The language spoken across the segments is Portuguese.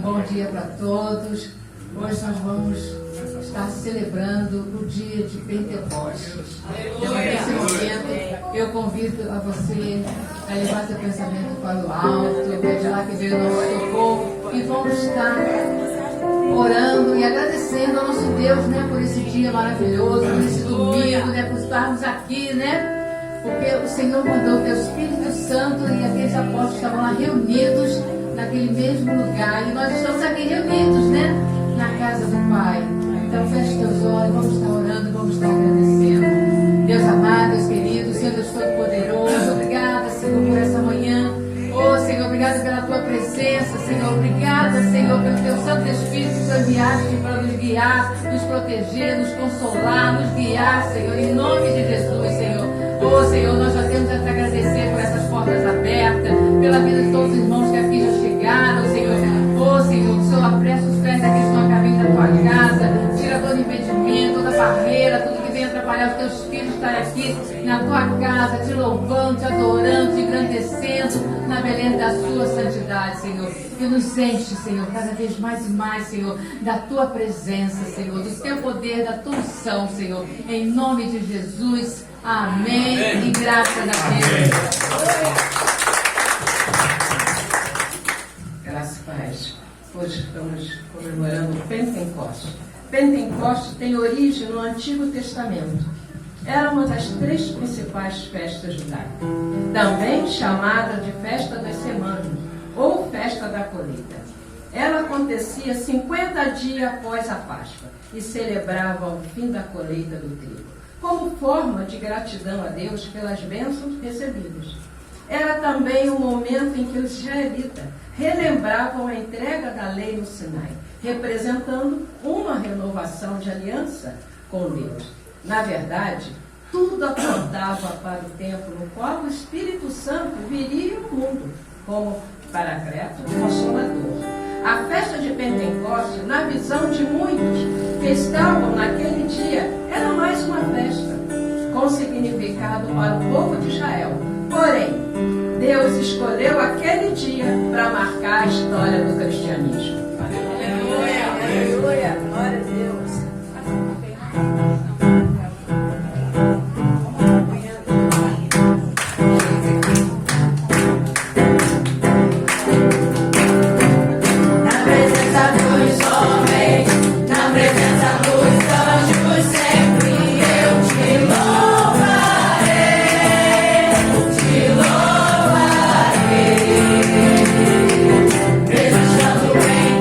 bom dia para todos. Hoje nós vamos estar celebrando o dia de Pentecostes. Então, nesse momento, eu convido a você a levar seu pensamento para o alto, é de lá que veio o nosso socorro, e vamos estar orando e agradecendo ao nosso Deus, né, por esse dia maravilhoso, por esse domingo, né, por estarmos aqui, né, porque o Senhor mandou o teu Espírito Santo e aqueles apóstolos estavam lá reunidos naquele mesmo lugar, e nós estamos aqui reunidos, né, na casa do Pai. Então feche teus olhos, vamos estar orando, vamos estar agradecendo. Deus amado, Deus querido, Senhor Deus Todo-Poderoso, obrigada, Senhor, por essa manhã. Oh, Senhor, obrigada pela tua presença, Senhor. Obrigada, Senhor, pelo teu Santo Espírito que tu enviaste para nos guiar, nos proteger, nos consolar, nos guiar, Senhor, em nome de Jesus, Senhor. Oh, Senhor, nós já temos a te agradecer por essas portas abertas, pela vida de todos os irmãos que aqui já chegaram, Senhor. Oh, Senhor, que o Senhor apressa os pés daqueles que estão a caminho da tua casa, tira todo impedimento, toda barreira, tudo que vem atrapalhar os teus filhos estarem aqui na tua casa, te louvando, te adorando, te engrandecendo na beleza da sua santidade, Senhor. E nos enche, Senhor, cada vez mais e mais, Senhor, da tua presença, Senhor, do teu poder, da tua unção, Senhor. Em nome de Jesus. Amém. Amém. E graças a Deus. Graças a Deus. Hoje estamos comemorando o Pentecostes. Pentecostes tem origem no Antigo Testamento. Era uma das 3 principais festas judaicas, também chamada de Festa das Semanas ou Festa da Colheita. Ela acontecia 50 dias após a Páscoa e celebrava o fim da colheita do trigo, como forma de gratidão a Deus pelas bênçãos recebidas. Era também o momento em que os israelitas relembravam a entrega da lei no Sinai, representando uma renovação de aliança com Deus. Na verdade, tudo apontava para o tempo no qual o Espírito Santo viria ao mundo como Paracleto, Consolador. A festa de Pentecostes, na visão de muitos que estavam naquele dia, era mais uma festa, com significado para o povo de Israel. Porém, Deus escolheu aquele dia para marcar a história do cristianismo. Aleluia, aleluia, glória a Deus. Registrando em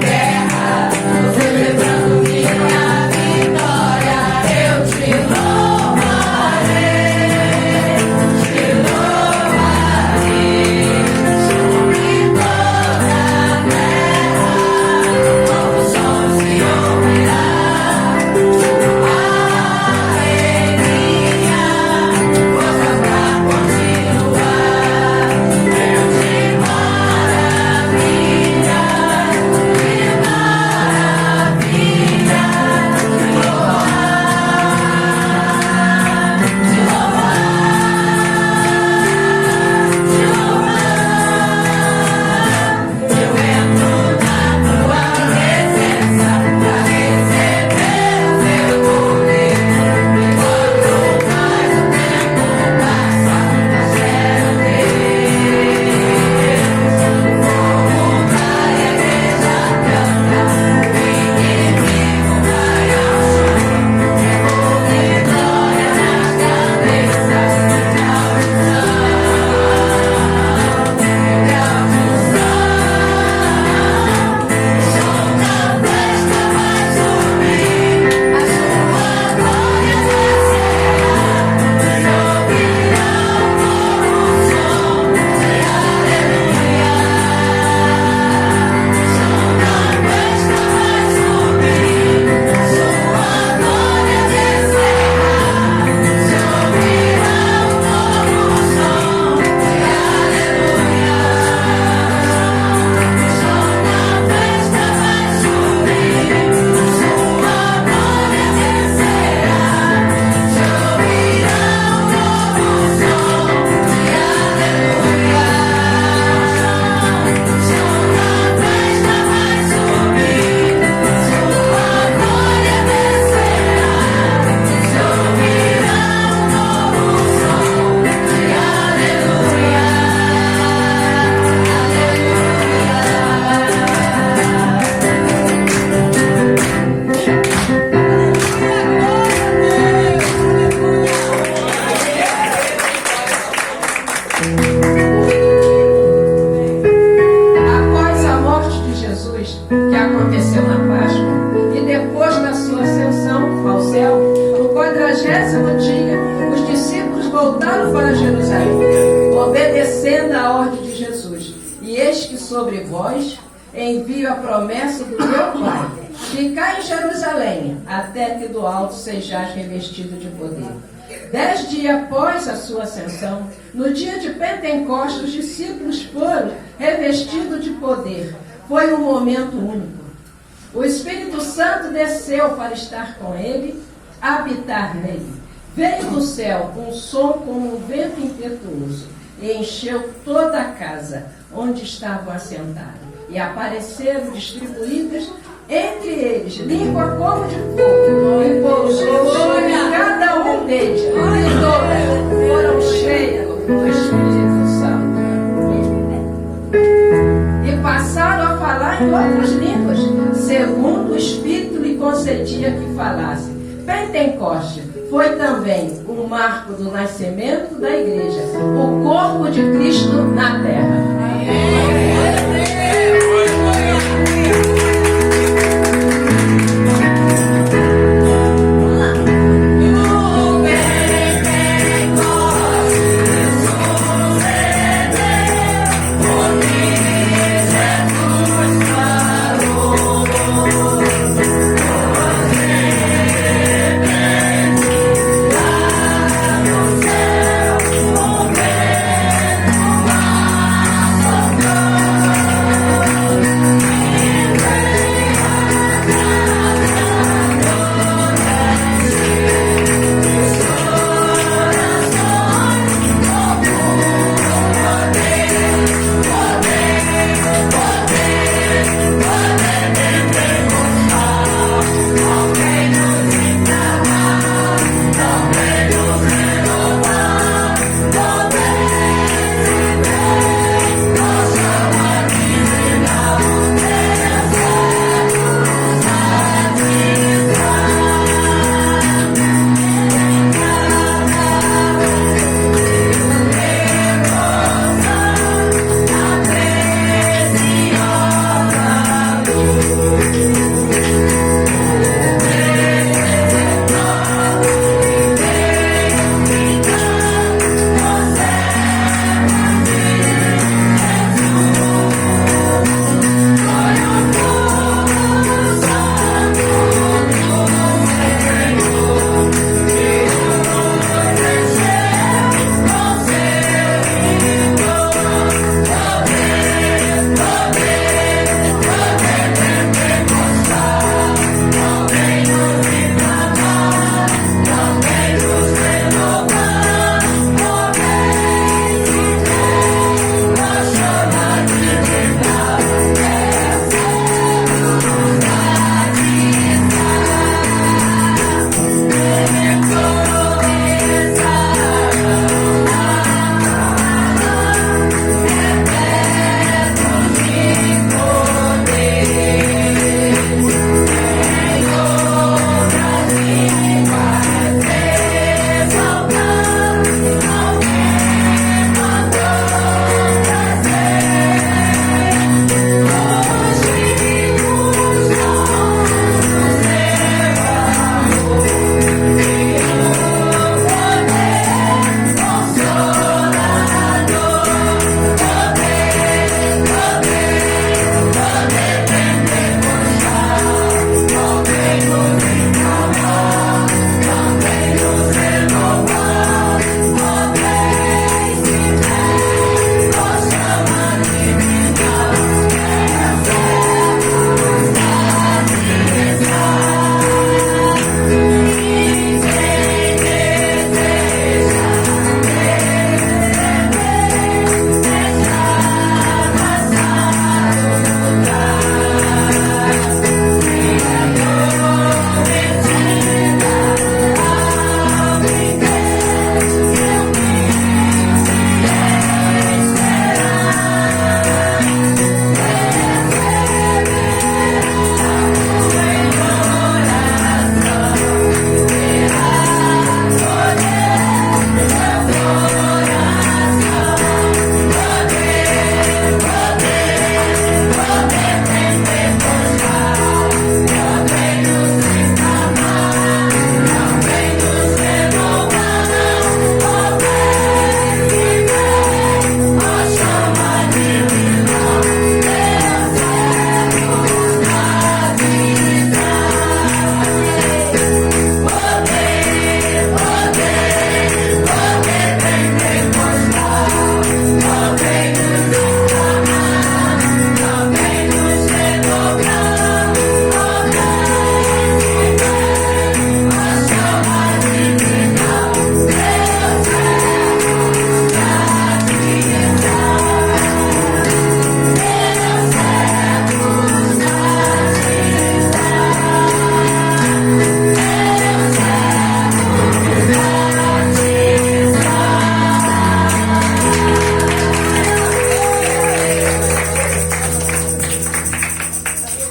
milagres que aconteceu na Páscoa. E depois da sua ascensão ao céu, no 40º dia, os discípulos voltaram para Jerusalém, obedecendo à ordem de Jesus. E eis que sobre vós envio a promessa do meu Pai. Ficai em Jerusalém, até que do alto sejais revestido de poder. 10 dias após a sua ascensão, no dia de Pentecostes, os discípulos foram revestidos de poder. Foi um momento único. O Espírito Santo desceu para estar com ele, habitar nele. Veio do céu um som como um vento impetuoso e encheu toda a casa onde estavam assentados. E apareceram distribuídas entre eles língua como de fogo, e pousou sobre cada um deles, e todos foram cheios do Espírito Santo. E passaram a falar em outras línguas, segundo o Espírito lhe concedia que falasse. Pentecoste foi também um marco do nascimento da igreja, o corpo de Cristo na terra.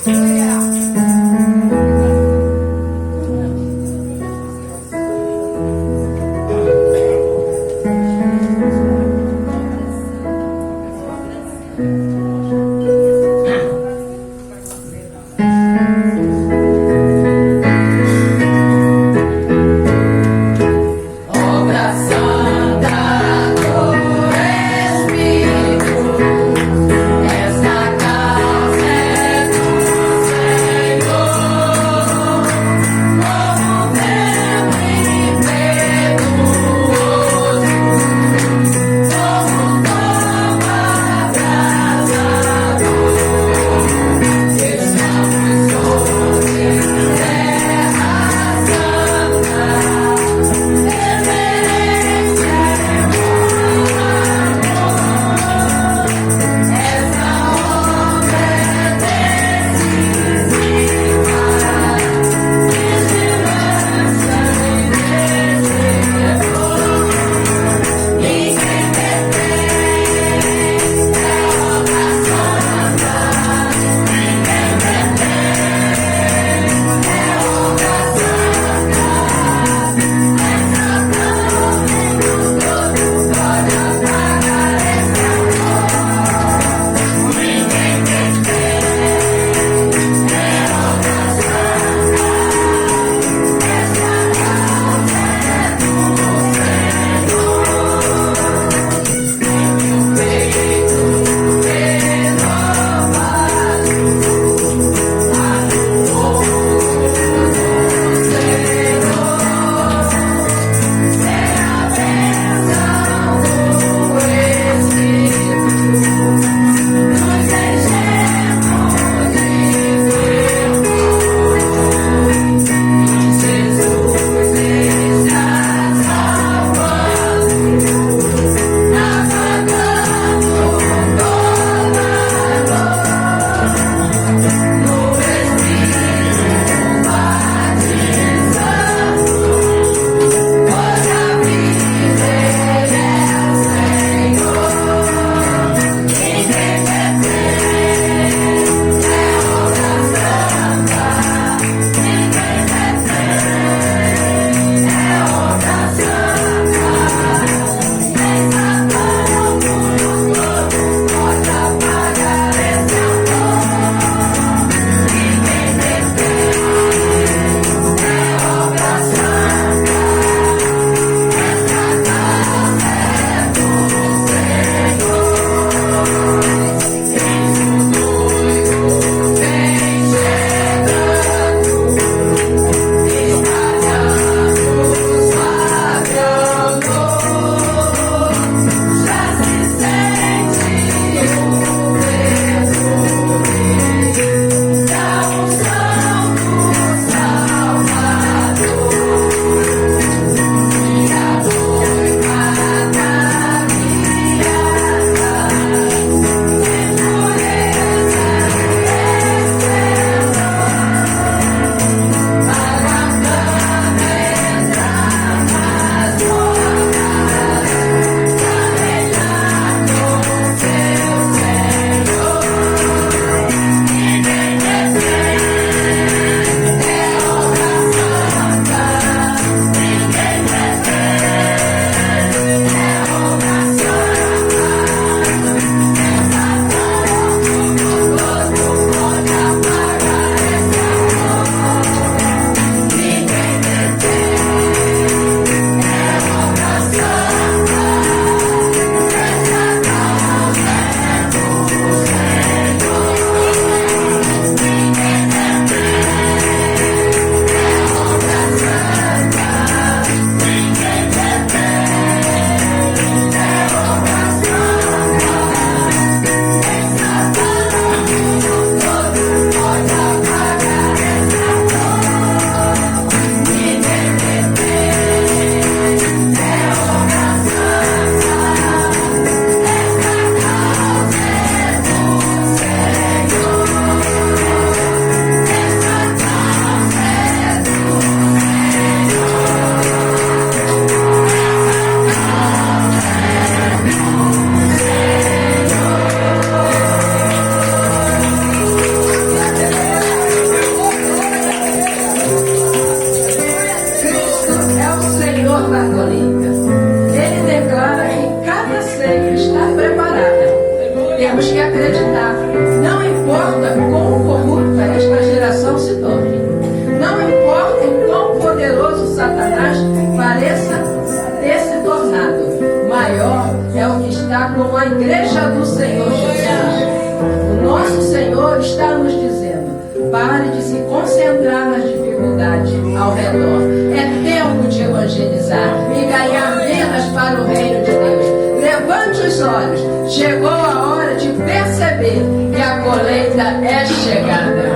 Essa casa é Senhor está nos dizendo: pare de se concentrar nas dificuldades ao redor. É tempo de evangelizar e ganhar vidas para o reino de Deus. Levante os olhos. Chegou a hora de perceber que a colheita é chegada.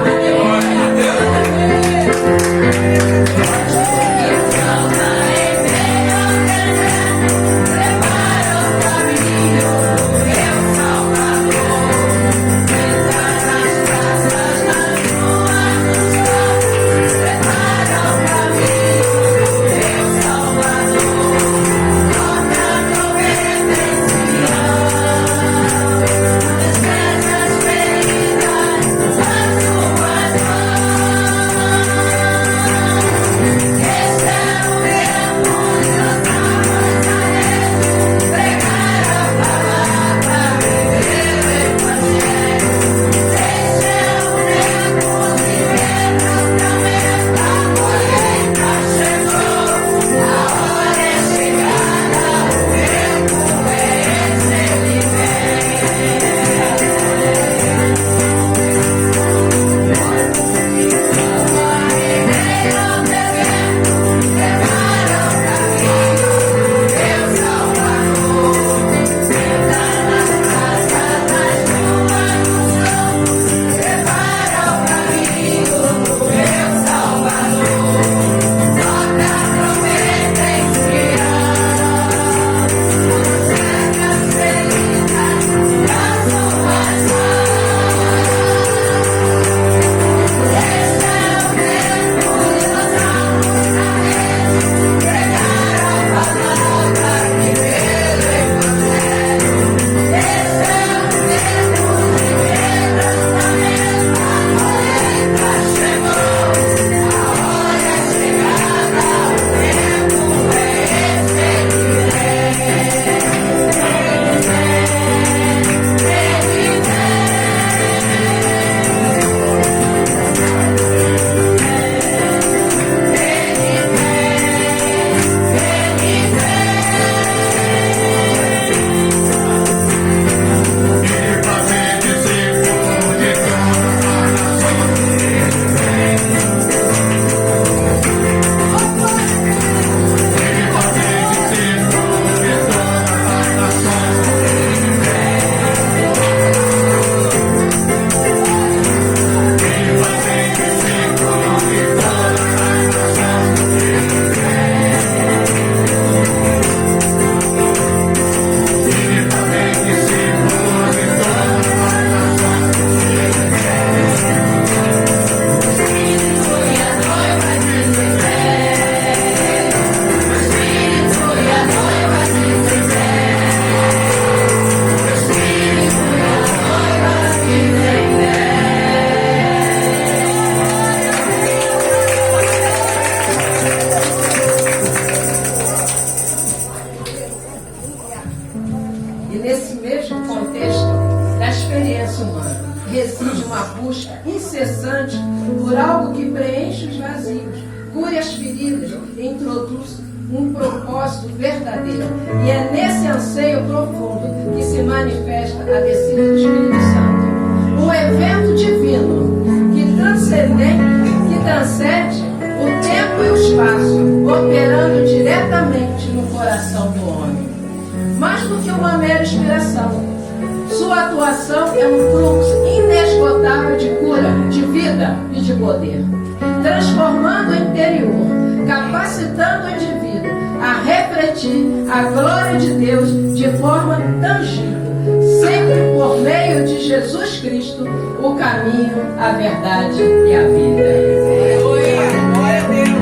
A verdade e a vida. Glória a Deus.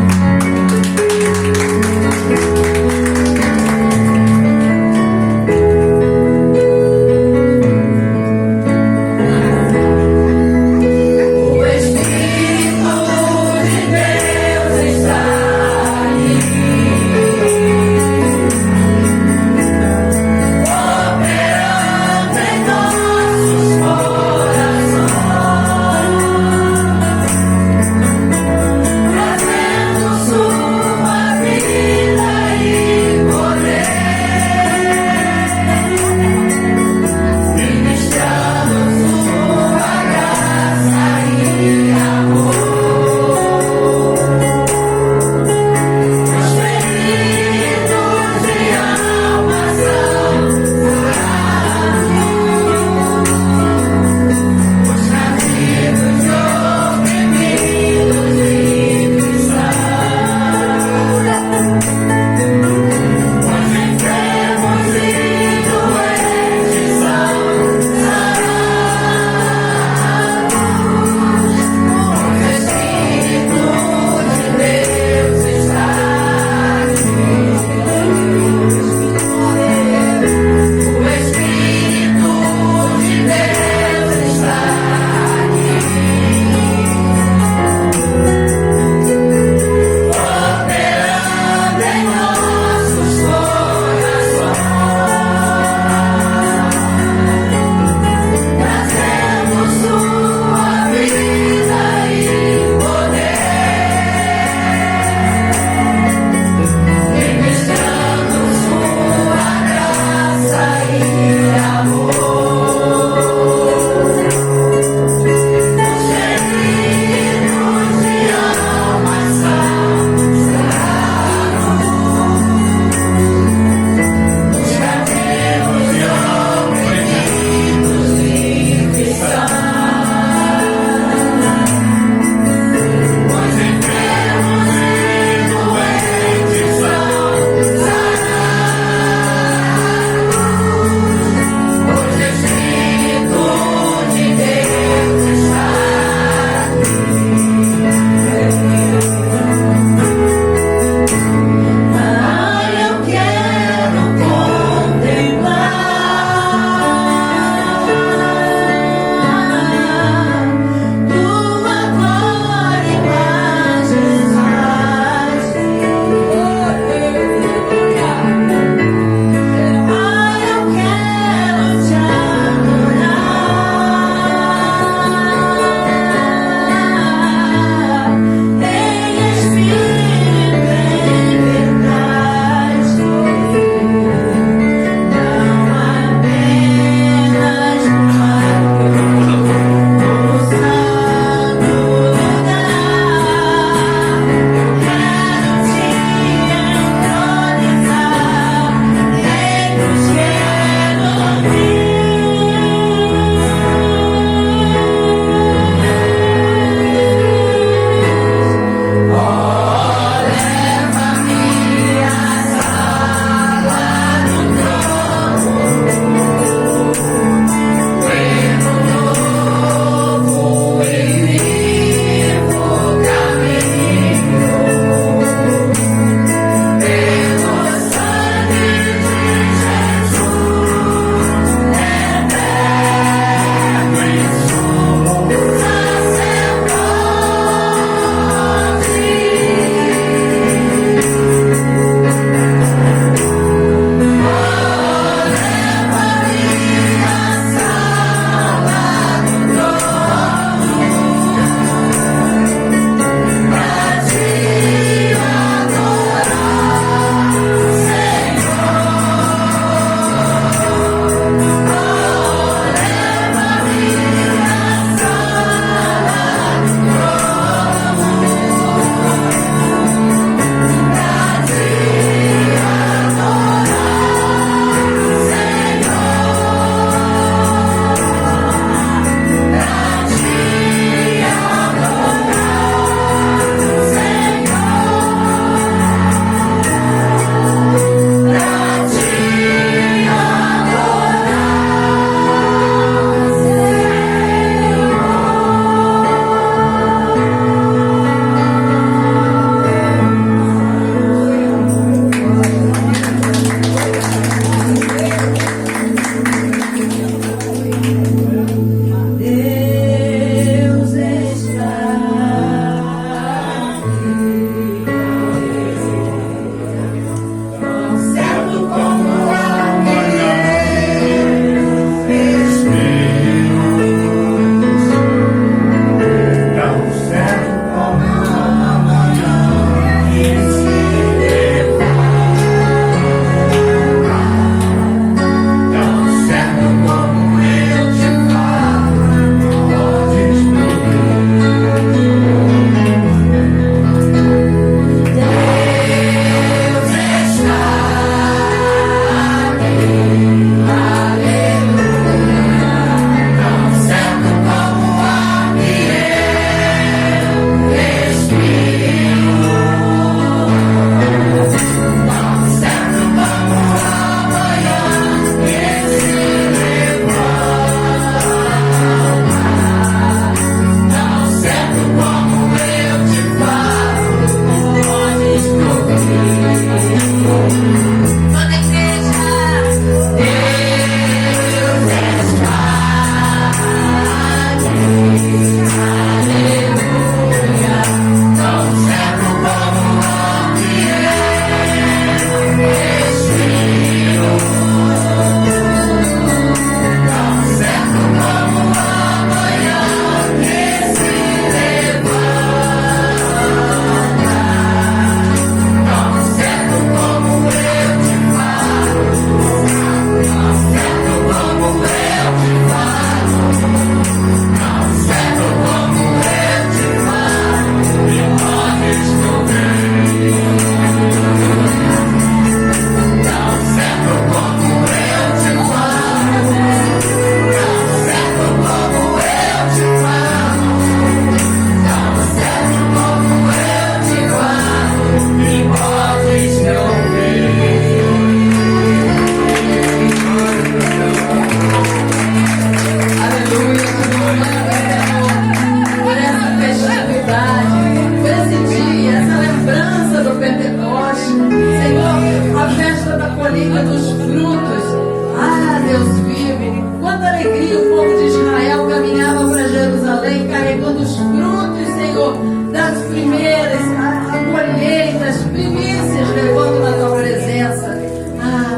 Senhor, das primeiras, a colheita, as primícias levando na tua presença.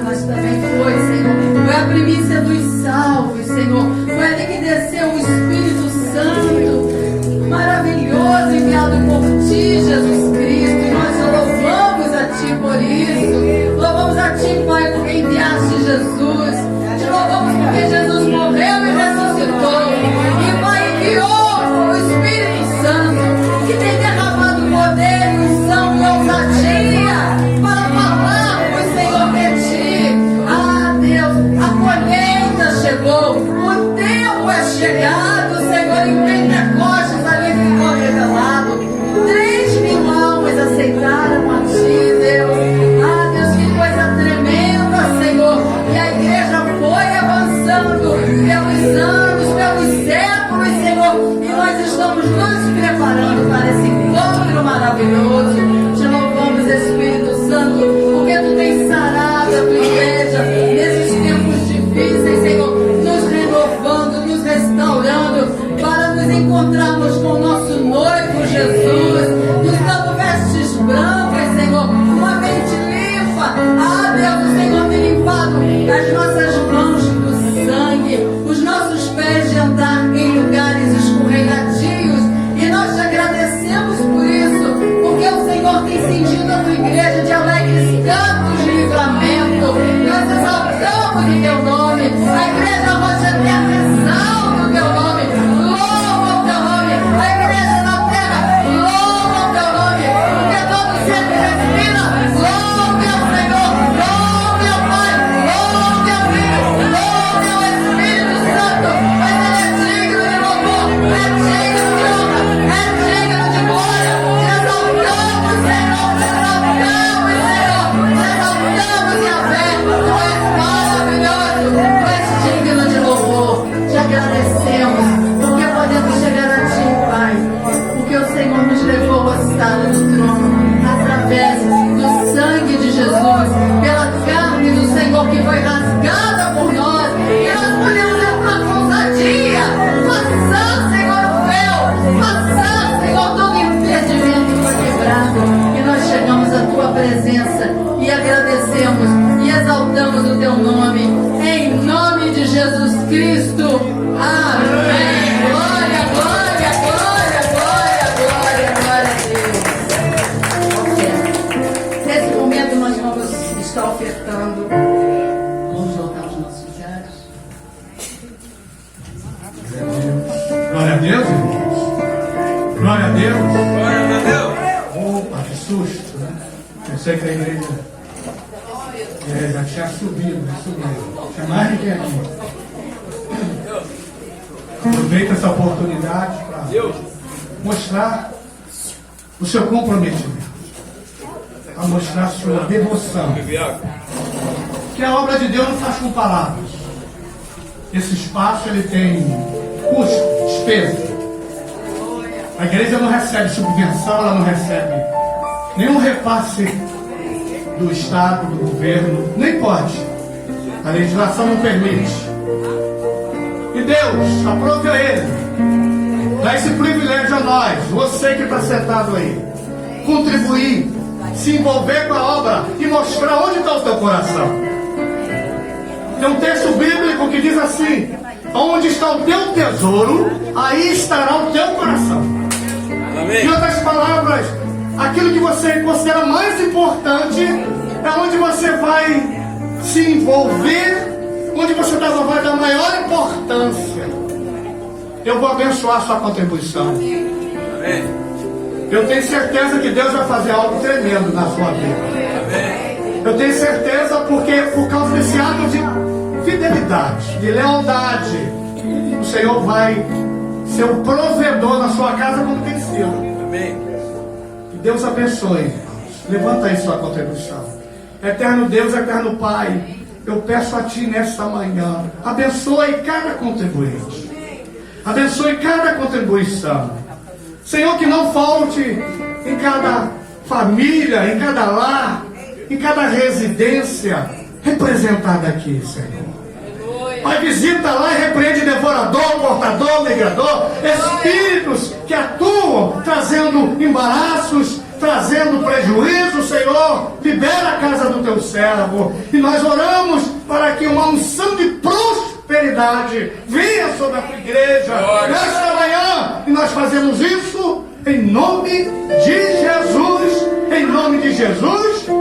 Mas também foi, Senhor, foi a primícia dos salvos, Senhor. Foi ali que desceu o Espírito Santo, maravilhoso, enviado por ti, Jesus Cristo. E nós louvamos a ti por isso. Louvamos a ti, Pai, porque enviaste Jesus. Te louvamos porque Jesus morreu e ressuscitou. E Pai, enviou o Espírito Santo, que tem derramado poder, unção e ousadia para falarmos, Senhor, de ti. Deus, a colheita chegou, o tempo é chegado, Senhor, em Pentecostes ali ficou revelado. 3.000 almas aceitaram a ti, Deus. Deus, que coisa tremenda, Senhor. E a igreja foi avançando pelos anos, pelos séculos, Senhor. E nós estamos nos preparando para esse encontro maravilhoso. Te louvamos, Espírito Santo, porque tu tens sarado a tua igreja nesses tempos difíceis, Senhor, nos renovando, nos restaurando, para nos encontrarmos com o nosso noivo Jesus, nos dando vestes brancas, Senhor, uma mente limpa. Deus, o Senhor tem limpado as nossas mãos do sangue, os nossos pés de andar em lugares escorregadios, e nós te agradecemos por isso, porque o Senhor tem cingido a tua igreja de alegres cantos de livramento. Nós exaltamos o teu nome, a igreja Rocha Eterna exalta o teu nome, louva o teu nome, a igreja na terra louva o teu nome, porque todo ser que respira louve ao Senhor, louve ao Pai, louve ao Filho, louve ao Espírito Santo, mas ele é digno de louvor, é digno de honra, é digno de glória. Te exaltamos, Senhor, te exaltamos, Senhor, te exaltamos, Yahvé. Tu és maravilhoso, tu és digno de louvor. Te agradecemos, porque podemos chegar a ti, Pai, porque o Senhor nos levou ao estado do trono, através do sangue de Jesus, pela carne do Senhor que foi rasgada por nós, e nós podemos entrar com ousadia, passar, Senhor, o véu, passar, Senhor, todo impedimento foi quebrado, e nós chegamos à tua presença e agradecemos e exaltamos o teu nome, em nome de Jesus Cristo. Amém. Glória, glória, glória, glória, glória, glória a Deus. Nesse momento nós vamos estar ofertando. Vamos voltar aos nossos lugares. Glória a Deus, irmãos. Glória a Deus. Glória a Deus. Opa, que susto, né? Pensei que a igreja já tinha subido, tinha mais do que aqui. Aproveita essa oportunidade para mostrar o seu comprometimento, a mostrar a sua devoção. Que a obra de Deus não faz com palavras. Esse espaço ele tem custo, despesa. A igreja não recebe subvenção, ela não recebe nenhum repasse do Estado, do governo, nem pode. A legislação não permite. E Deus, aprove a Ele, dá esse privilégio a nós, você que está sentado aí, contribuir, se envolver com a obra e mostrar onde está o teu coração. Tem um texto bíblico que diz assim: onde está o teu tesouro, aí estará o teu coração. Amém. Em outras palavras, aquilo que você considera mais importante é onde você vai se envolver, onde você vai dar maior importância. Eu vou abençoar a sua contribuição. Amém. Eu tenho certeza que Deus vai fazer algo tremendo na sua vida. Amém. Eu tenho certeza porque por causa desse ato de fidelidade, de lealdade, o Senhor vai ser o provedor na sua casa como tem sido. Amém. Que Deus abençoe. Levanta aí sua contribuição. Eterno Deus, eterno Pai, eu peço a Ti nesta manhã, abençoe cada contribuinte, abençoe cada contribuição, Senhor, que não falte em cada família, em cada lar, em cada residência representada aqui, Senhor. Pai, visita lá e repreende devorador, cortador, negrador, espíritos que atuam, trazendo embaraços, trazendo prejuízo, Senhor. Libera a casa do teu servo. E nós oramos para que uma unção de prosperidade venha sobre a tua igreja nesta manhã. E nós fazemos isso em nome de Jesus. Em nome de Jesus. Amém.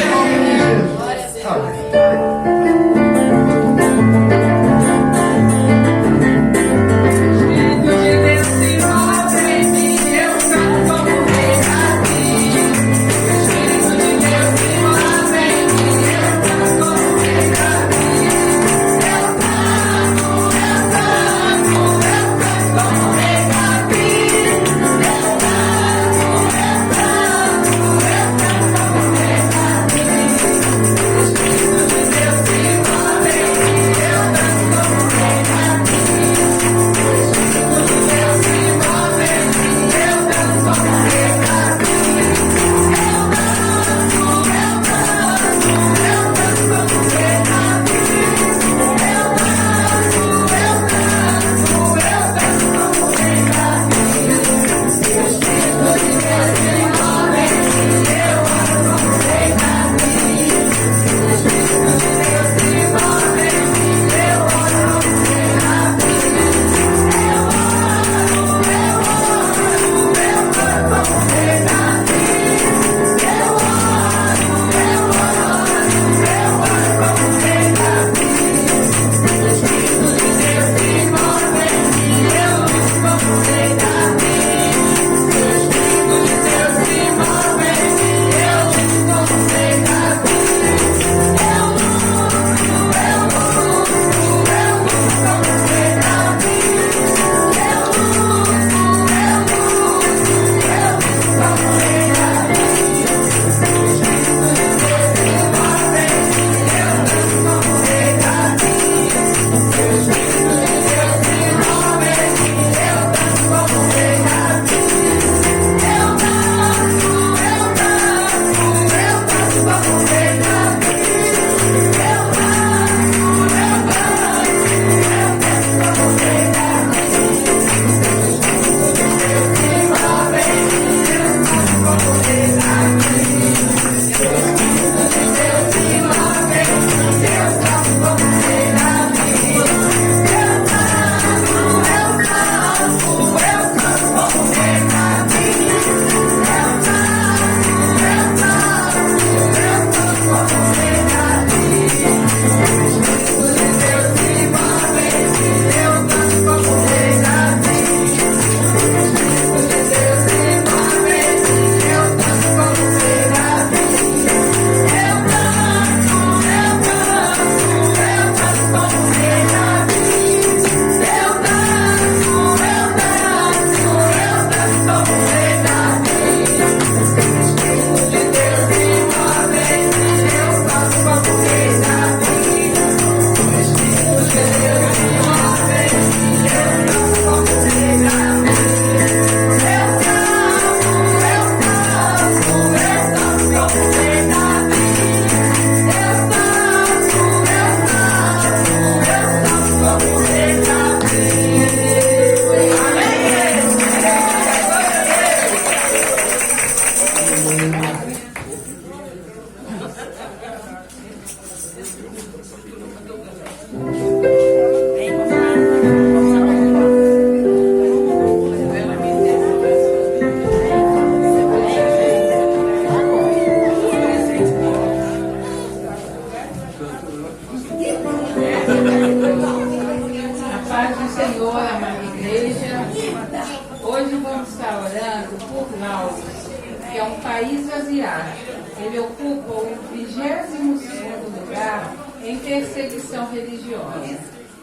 Em nome de Jesus. Amém. que é um país asiático. Ele ocupa o 22º lugar em perseguição religiosa.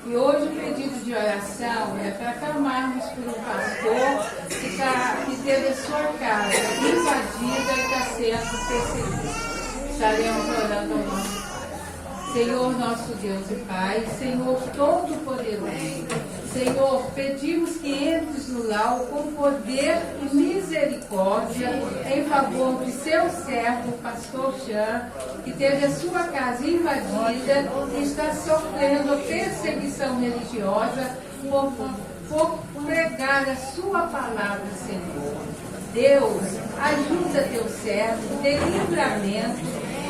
E hoje o pedido de oração é para clamarmos por um pastor que teve a sua casa invadida e está sendo perseguido. Estaremos orando ao nosso Pai. Senhor nosso Deus e Pai, Senhor Todo-Poderoso, Senhor, pedimos que entres no lar com poder e misericórdia em favor de seu servo, pastor Jean, que teve a sua casa invadida e está sofrendo perseguição religiosa por pregar a sua palavra, Senhor. Deus, ajuda teu servo, dê livramento,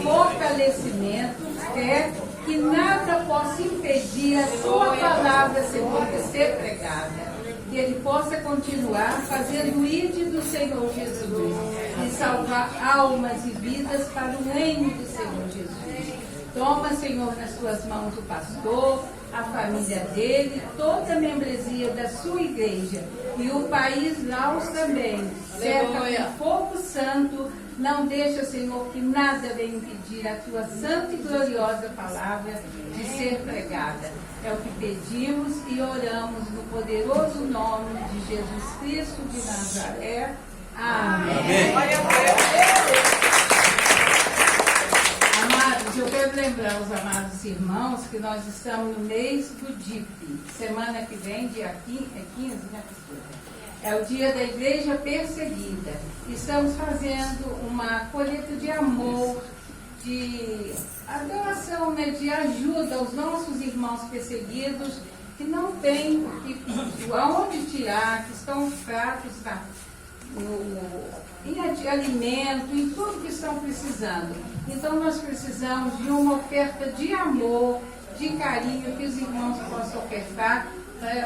fortalecimento, fé, que nada possa impedir a sua palavra, Senhor, de ser pregada. Que ele possa continuar fazendo o ID do Senhor Jesus e salvar almas e vidas para o reino do Senhor Jesus. Toma, Senhor, nas tuas mãos o pastor, a família dele, toda a membresia da sua igreja e o país Laos também. Cerca com fogo santo, não deixa, Senhor, que nada venha impedir a tua santa e gloriosa palavra de ser pregada. É o que pedimos e oramos no poderoso nome de Jesus Cristo de Nazaré. Amém. Amados, eu quero lembrar os amados irmãos que nós estamos no mês do DIP. Semana que vem, dia 15, né, pastor? É o dia da igreja perseguida. Estamos fazendo uma colheita de amor, de adoração, né, de ajuda aos nossos irmãos perseguidos que não têm aonde tirar, que estão fracos em alimento, em tudo que estão precisando. Então nós precisamos de uma oferta de amor, de carinho que os irmãos possam ofertar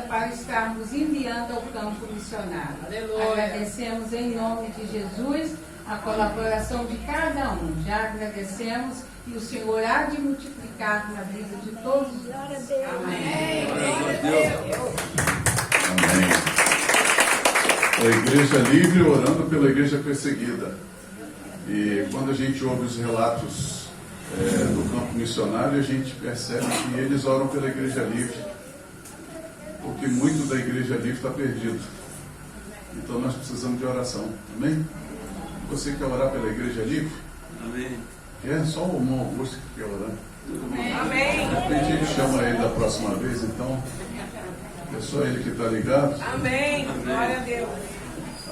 para estarmos enviando ao campo missionário. Aleluia. Agradecemos em nome de Jesus a colaboração de cada um. Já agradecemos e o Senhor há de multiplicar na vida de todos nós. Amém. Amém. A Igreja Livre orando pela Igreja Perseguida. E quando a gente ouve os relatos do campo missionário, a gente percebe que eles oram pela Igreja Livre. Porque muito da Igreja Livre está perdido. Então nós precisamos de oração. Amém? Você quer orar pela Igreja Livre? Amém. É só o irmão Augusto que quer orar. Amém. De repente a gente chama ele da próxima vez, então é só ele que está ligado. Amém. Glória a Deus.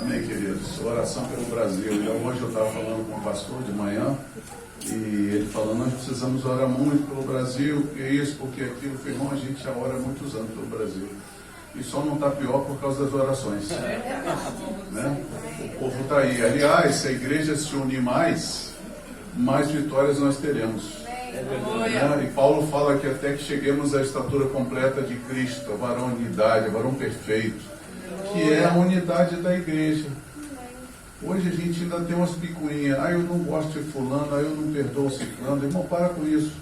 Amém, queridos. Oração pelo Brasil. Hoje eu estava falando com o pastor de manhã e ele falando, nós precisamos orar muito pelo Brasil, porque isso, porque aquilo. Eu falei, irmão, a gente já ora há muitos anos pelo Brasil. E só não está pior por causa das orações. Né? O povo está aí. Aliás, se a igreja se unir mais vitórias nós teremos. Né? E Paulo fala que até que cheguemos à estatura completa de Cristo, a varonilidade, a varão perfeito, que é a unidade da igreja. Hoje a gente ainda tem umas picuinhas. Eu não gosto de fulano, eu não perdoo o ciclano. Irmão, para com isso.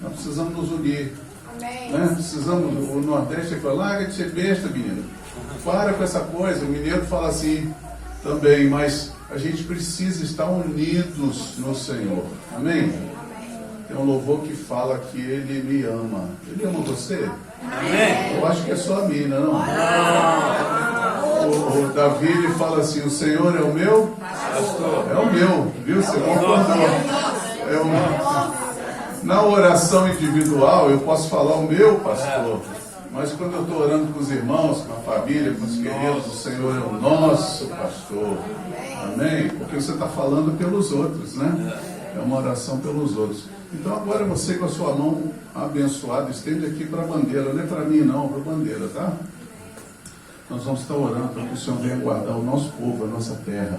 Nós precisamos nos unir. Né? Precisamos, o Nordeste fala, larga de ser besta, menino. Para com essa coisa. O mineiro fala assim também, mas a gente precisa estar unidos no Senhor. Amém? Tem um louvor que fala que Ele me ama. Ele ama você? Amém. Eu acho que é só a mim, não? O Davi ele fala assim, o Senhor é o meu pastor. É o meu, viu? Você concordou. Na oração individual eu posso falar o meu pastor, mas quando eu estou orando com os irmãos, com a família, com os queridos, o Senhor é o nosso pastor. Amém? Porque você está falando pelos outros, né? É uma oração pelos outros. Então agora você com a sua mão abençoada, estende aqui para a bandeira, não é para mim não, para a bandeira, tá? Nós vamos estar orando para que o Senhor venha guardar o nosso povo, a nossa terra.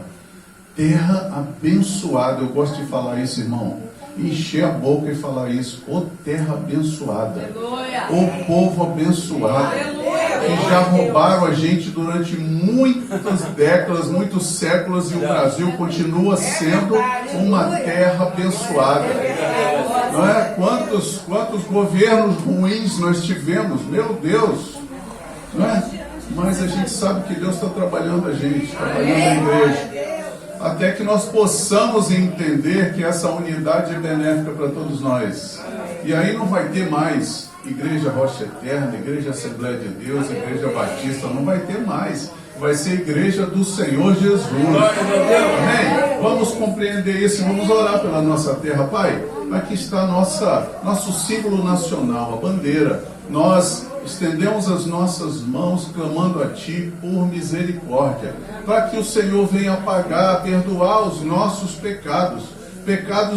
Terra abençoada, eu gosto de falar isso, irmão. Encher a boca e falar isso. Ô terra abençoada. Ô povo abençoado. Que já roubaram a gente durante muitas décadas, muitos séculos, e o Brasil continua sendo uma terra abençoada. Não é? Quantos governos ruins nós tivemos, meu Deus. Não é? Mas a gente sabe que Deus está trabalhando a gente, trabalhando a igreja, até que nós possamos entender que essa unidade é benéfica para todos nós. E aí não vai ter mais Igreja Rocha Eterna, Igreja Assembleia de Deus, Igreja Batista, não vai ter mais. Vai ser Igreja do Senhor Jesus. Amém? Vamos compreender isso, vamos orar pela nossa terra. Pai, aqui está nosso símbolo nacional, a bandeira. Nós estendemos as nossas mãos clamando a Ti por misericórdia, para que o Senhor venha pagar, perdoar os nossos pecados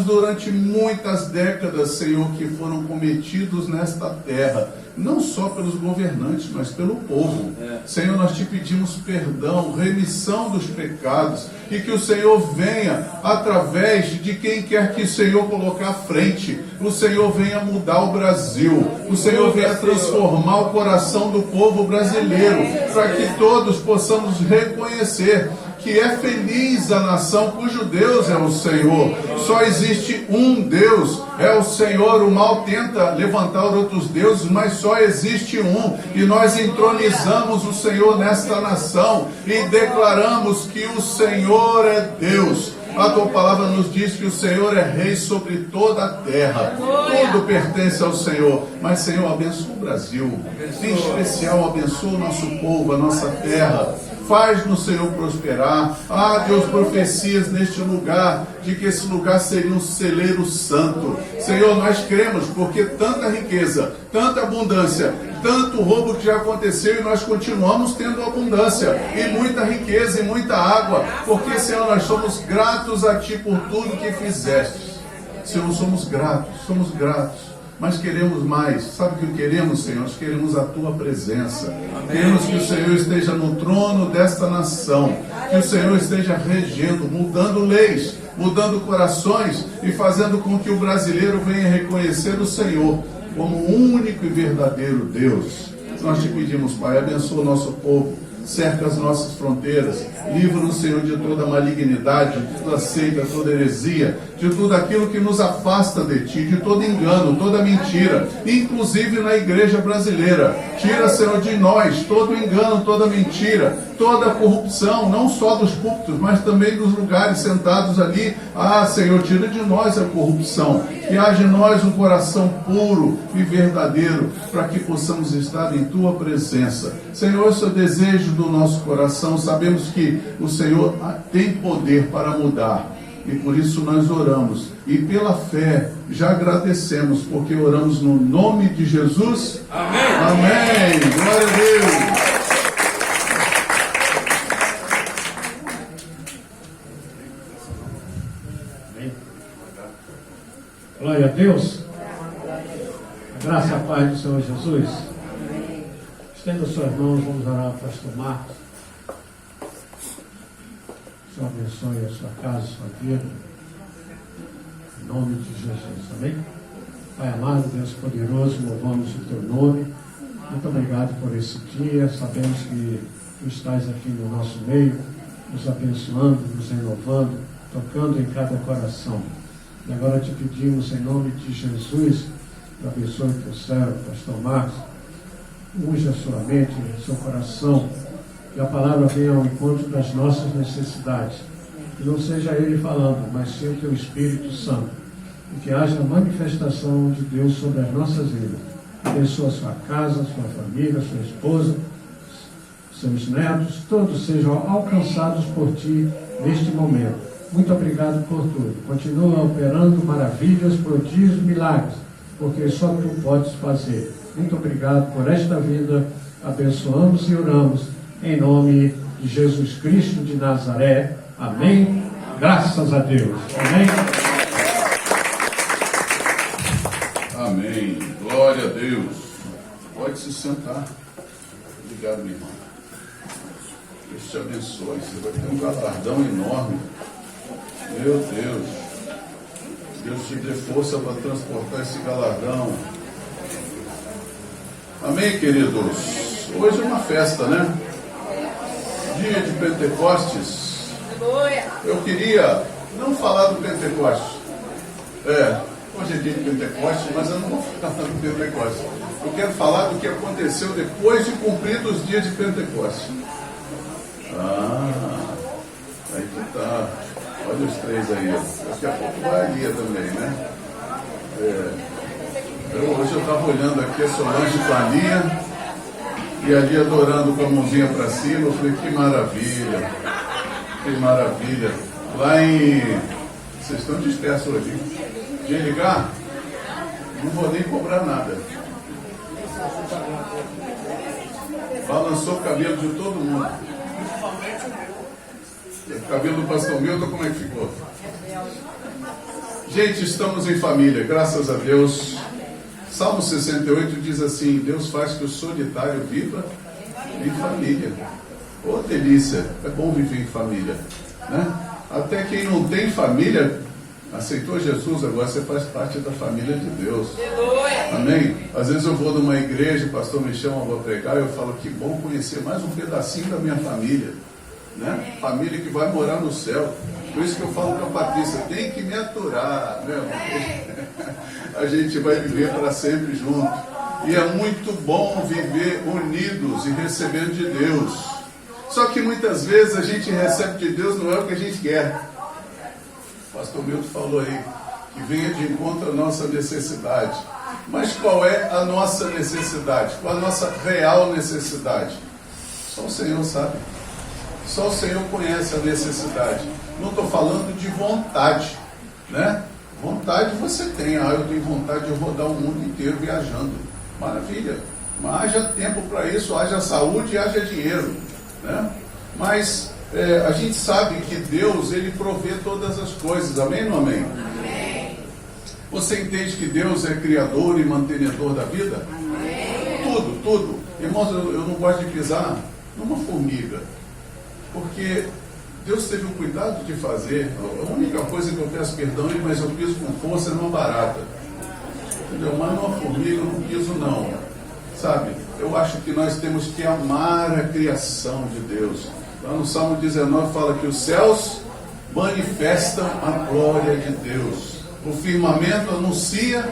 durante muitas décadas, Senhor, que foram cometidos nesta terra, não só pelos governantes, mas pelo povo. Senhor, nós Te pedimos perdão, remissão dos pecados, e que o Senhor venha, através de quem quer que o Senhor colocar à frente, o Senhor venha mudar o Brasil, o Senhor venha transformar o coração do povo brasileiro, para que todos possamos reconhecer que é feliz a nação cujo Deus é o Senhor. Só existe um Deus, é o Senhor. O mal tenta levantar outros deuses, mas só existe um. E nós entronizamos o Senhor nesta nação e declaramos que o Senhor é Deus. A Tua palavra nos diz que o Senhor é rei sobre toda a terra. Tudo pertence ao Senhor. Mas, Senhor, abençoa o Brasil. Em especial, abençoa o nosso povo, a nossa terra. Faz-nos, Senhor, prosperar. Deus, profecias neste lugar, de que esse lugar seria um celeiro santo. Senhor, nós cremos, porque tanta riqueza, tanta abundância, tanto roubo que já aconteceu, e nós continuamos tendo abundância, e muita riqueza, e muita água, porque, Senhor, nós somos gratos a Ti por tudo que fizeste. Senhor, somos gratos. Mas queremos mais. Sabe o que queremos, Senhor? Nós queremos a Tua presença. Amém. Queremos que o Senhor esteja no trono desta nação, que o Senhor esteja regendo, mudando leis, mudando corações e fazendo com que o brasileiro venha reconhecer o Senhor como o único e verdadeiro Deus. Nós Te pedimos, Pai, abençoa o nosso povo, cerca as nossas fronteiras, livra-nos, Senhor, de toda malignidade, de toda seita, toda heresia, de tudo aquilo que nos afasta de Ti, de todo engano, toda mentira, inclusive na igreja brasileira. Tira, Senhor, de nós todo engano, toda mentira, toda corrupção, não só dos púlpitos, mas também dos lugares sentados ali. Senhor, tira de nós a corrupção, que haja em nós um coração puro e verdadeiro, para que possamos estar em Tua presença. Senhor, esse é o desejo do nosso coração. Sabemos que o Senhor tem poder para mudar, e por isso nós oramos, e pela fé já agradecemos, porque oramos no nome de Jesus. Amém. Amém. Glória a Deus. Glória a Deus. Graça e a paz do Senhor Jesus. Estenda suas mãos, vamos orar para o pastor Marcos. O Senhor abençoe a sua casa, a sua vida. Em nome de Jesus. Amém? Pai amado, Deus poderoso, louvamos o Teu nome. Muito obrigado por esse dia. Sabemos que Tu estás aqui no nosso meio, nos abençoando, nos renovando, tocando em cada coração. E agora Te pedimos, em nome de Jesus, que abençoe o Teu servo, pastor Marcos, unja a sua mente, seu coração, que a palavra venha ao encontro das nossas necessidades. Que não seja Ele falando, mas sim o Teu Espírito Santo. E que haja manifestação de Deus sobre as nossas vidas. Abençoa a sua casa, a sua família, a sua esposa, seus netos, todos sejam alcançados por Ti neste momento. Muito obrigado por tudo. Continua operando maravilhas, prodígios, milagres, porque só Tu podes fazer. Muito obrigado por esta vida. Abençoamos e oramos em nome de Jesus Cristo de Nazaré. Amém. Graças a Deus. Amém. Amém. Glória a Deus. Pode se sentar. Obrigado, meu irmão. Deus te abençoe. Você vai ter um galardão enorme. Meu Deus. Deus te dê força para transportar esse galardão. Amém, queridos? Hoje é uma festa, né? Dia de Pentecostes. Eu queria não falar do Pentecostes. Hoje é dia de Pentecostes, mas eu não vou falar do Pentecostes. Eu quero falar do que aconteceu depois de cumpridos os dias de Pentecostes. Aí que tá. Olha os três aí. Daqui a pouco vai a Lia também, né? Hoje eu estava olhando aqui a Solange com a Lia, e a Lia adorando com a mãozinha para cima. Eu falei, que maravilha, que maravilha. Lá em... Vocês estão dispersos hoje, hein? De ligar? Não vou nem cobrar nada. Balançou o cabelo de todo mundo. E o cabelo do pastor Milton, como é que ficou? Gente, estamos em família, graças a Deus. Salmo 68 diz assim: Deus faz que o solitário viva em família. Ô delícia, é bom viver em família, né? Até quem não tem família aceitou Jesus, agora você faz parte da família de Deus. Amém? Às vezes eu vou numa igreja, o pastor me chama, vou pregar, eu falo, que bom conhecer mais um pedacinho da minha família, né? Família que vai morar no céu. Por isso que eu falo para a Patrícia, tem que me aturar, né? A gente vai viver para sempre junto. E é muito bom viver unidos e recebendo de Deus. Só que muitas vezes a gente recebe de Deus, não é o que a gente quer. O pastor Milton falou aí, que venha de encontro à nossa necessidade. Mas qual é a nossa necessidade? Qual a nossa real necessidade? Só o Senhor sabe. Só o Senhor conhece a necessidade. Não estou falando de vontade, né? Vontade você tem. Eu tenho vontade de rodar o mundo inteiro viajando. Maravilha. Mas haja tempo para isso, haja saúde e haja dinheiro, né? Mas a gente sabe que Deus, Ele provê todas as coisas. Amém ou não amém? Amém. Você entende que Deus é criador e mantenedor da vida? Amém. Tudo, tudo. Irmãos, eu não gosto de pisar numa formiga, porque Deus teve o cuidado de fazer. A única coisa que eu peço perdão, mas eu piso com força numa barata. Entendeu? Mas numa formiga eu não piso não. Sabe? Eu acho que nós temos que amar a criação de Deus. Lá no Salmo 19 fala que os céus manifestam a glória de Deus. O firmamento anuncia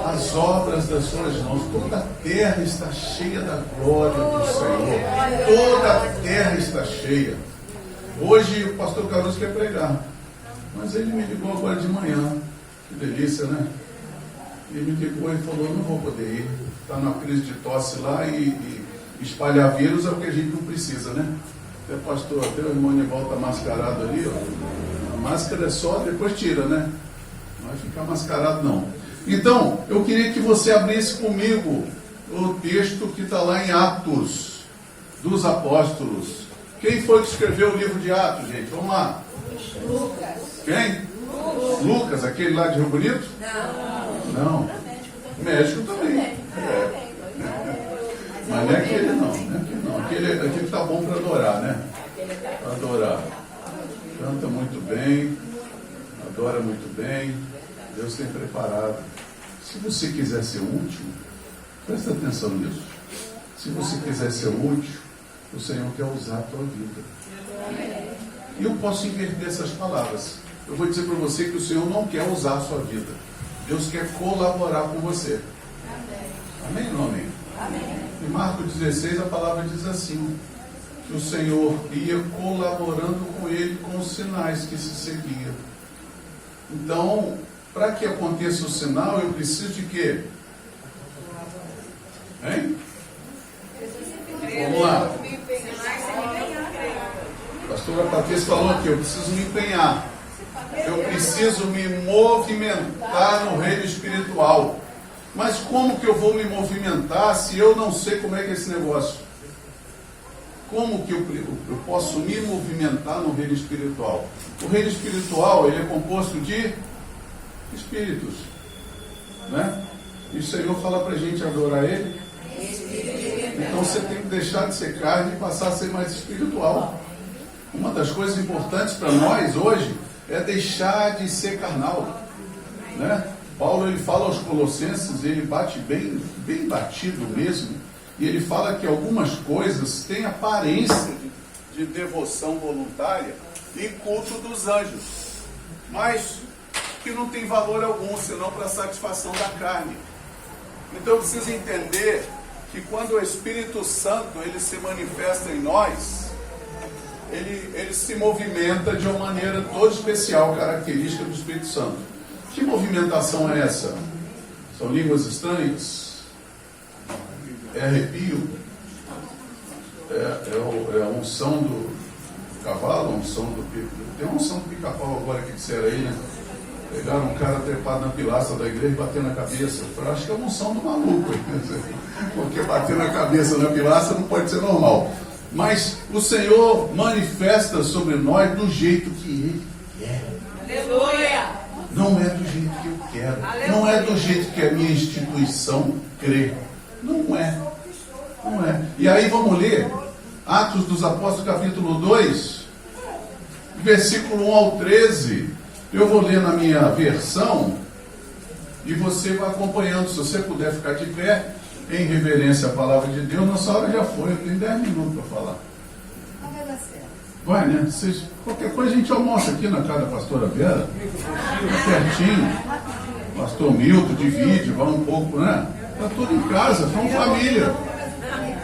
as obras das suas mãos. Toda a terra está cheia da glória do Senhor. Toda a terra está cheia. Hoje o pastor Carlos quer pregar, mas ele me ligou agora de manhã. Que delícia, né? Ele me ligou e falou, não vou poder ir. Está numa crise de tosse lá e espalhar vírus é o que a gente não precisa, né? Até pastor, até o irmão Nivaldo está mascarado ali, ó. A máscara é só, depois tira, né? Não vai ficar mascarado não. Então, eu queria que você abrisse comigo o texto que está lá em Atos dos Apóstolos. Quem foi que escreveu o livro de Atos, gente? Vamos lá. Lucas. Quem? Lucas, aquele lá de Rio Bonito? Não. Médico também. Mas não é aquele não. Aquele está bom para adorar, né? Para adorar. Canta muito bem, adora muito bem. Deus tem preparado. Se você quiser ser útil, presta atenção nisso. Se você quiser ser útil, o Senhor quer usar a tua vida. E eu posso inverter essas palavras. Eu vou dizer para você que o Senhor não quer usar a sua vida. Deus quer colaborar com você. Amém ou não amém? Amém. Em Marcos 16 a palavra diz assim, que o Senhor ia colaborando com ele com os sinais que se seguiam. Então, para que aconteça o sinal, eu preciso de quê? Hein? Vamos lá. A pastora Patrícia falou aqui, eu preciso me empenhar. Eu preciso me movimentar no reino espiritual. Mas como que eu vou me movimentar se eu não sei como é que é esse negócio? Como que eu posso me movimentar no reino espiritual? O reino espiritual, ele é composto de espíritos, né? E o Senhor fala para a gente adorar Ele. Então você tem que deixar de ser carne e passar a ser mais espiritual. Uma das coisas importantes para nós hoje é deixar de ser carnal, né? Paulo, ele fala aos Colossenses, ele bate bem batido mesmo, e ele fala que algumas coisas têm aparência de devoção voluntária e culto dos anjos, mas que não tem valor algum, senão para a satisfação da carne. Então eu preciso entender que quando o Espírito Santo ele se manifesta em nós, ele se movimenta de uma maneira toda especial, característica do Espírito Santo. Que movimentação é essa? São línguas estranhas? É arrepio? É a unção do cavalo? A unção do... Tem uma unção do pica-pau agora que disseram aí, né? Pegaram um cara trepado na pilastra da igreja e bater na cabeça. Eu acho que é uma unção do maluco. Porque bater na cabeça na pilastra não pode ser normal. Mas o Senhor manifesta sobre nós do jeito que Ele quer. Aleluia! Não é do jeito que eu quero. Não é do jeito que a minha instituição crê. Não é. Não é. E aí vamos ler Atos dos Apóstolos, capítulo 2, versículo 1 ao 13. Eu vou ler na minha versão e você vai acompanhando. Se você puder ficar de pé, em reverência à palavra de Deus. Nossa hora já foi, eu tenho 10 minutos para falar. Vai, né? Vocês, qualquer coisa a gente almoça aqui na casa da pastora Vera, pertinho. Pastor Milton, divide, vai um pouco, né? Está tudo em casa, somos família.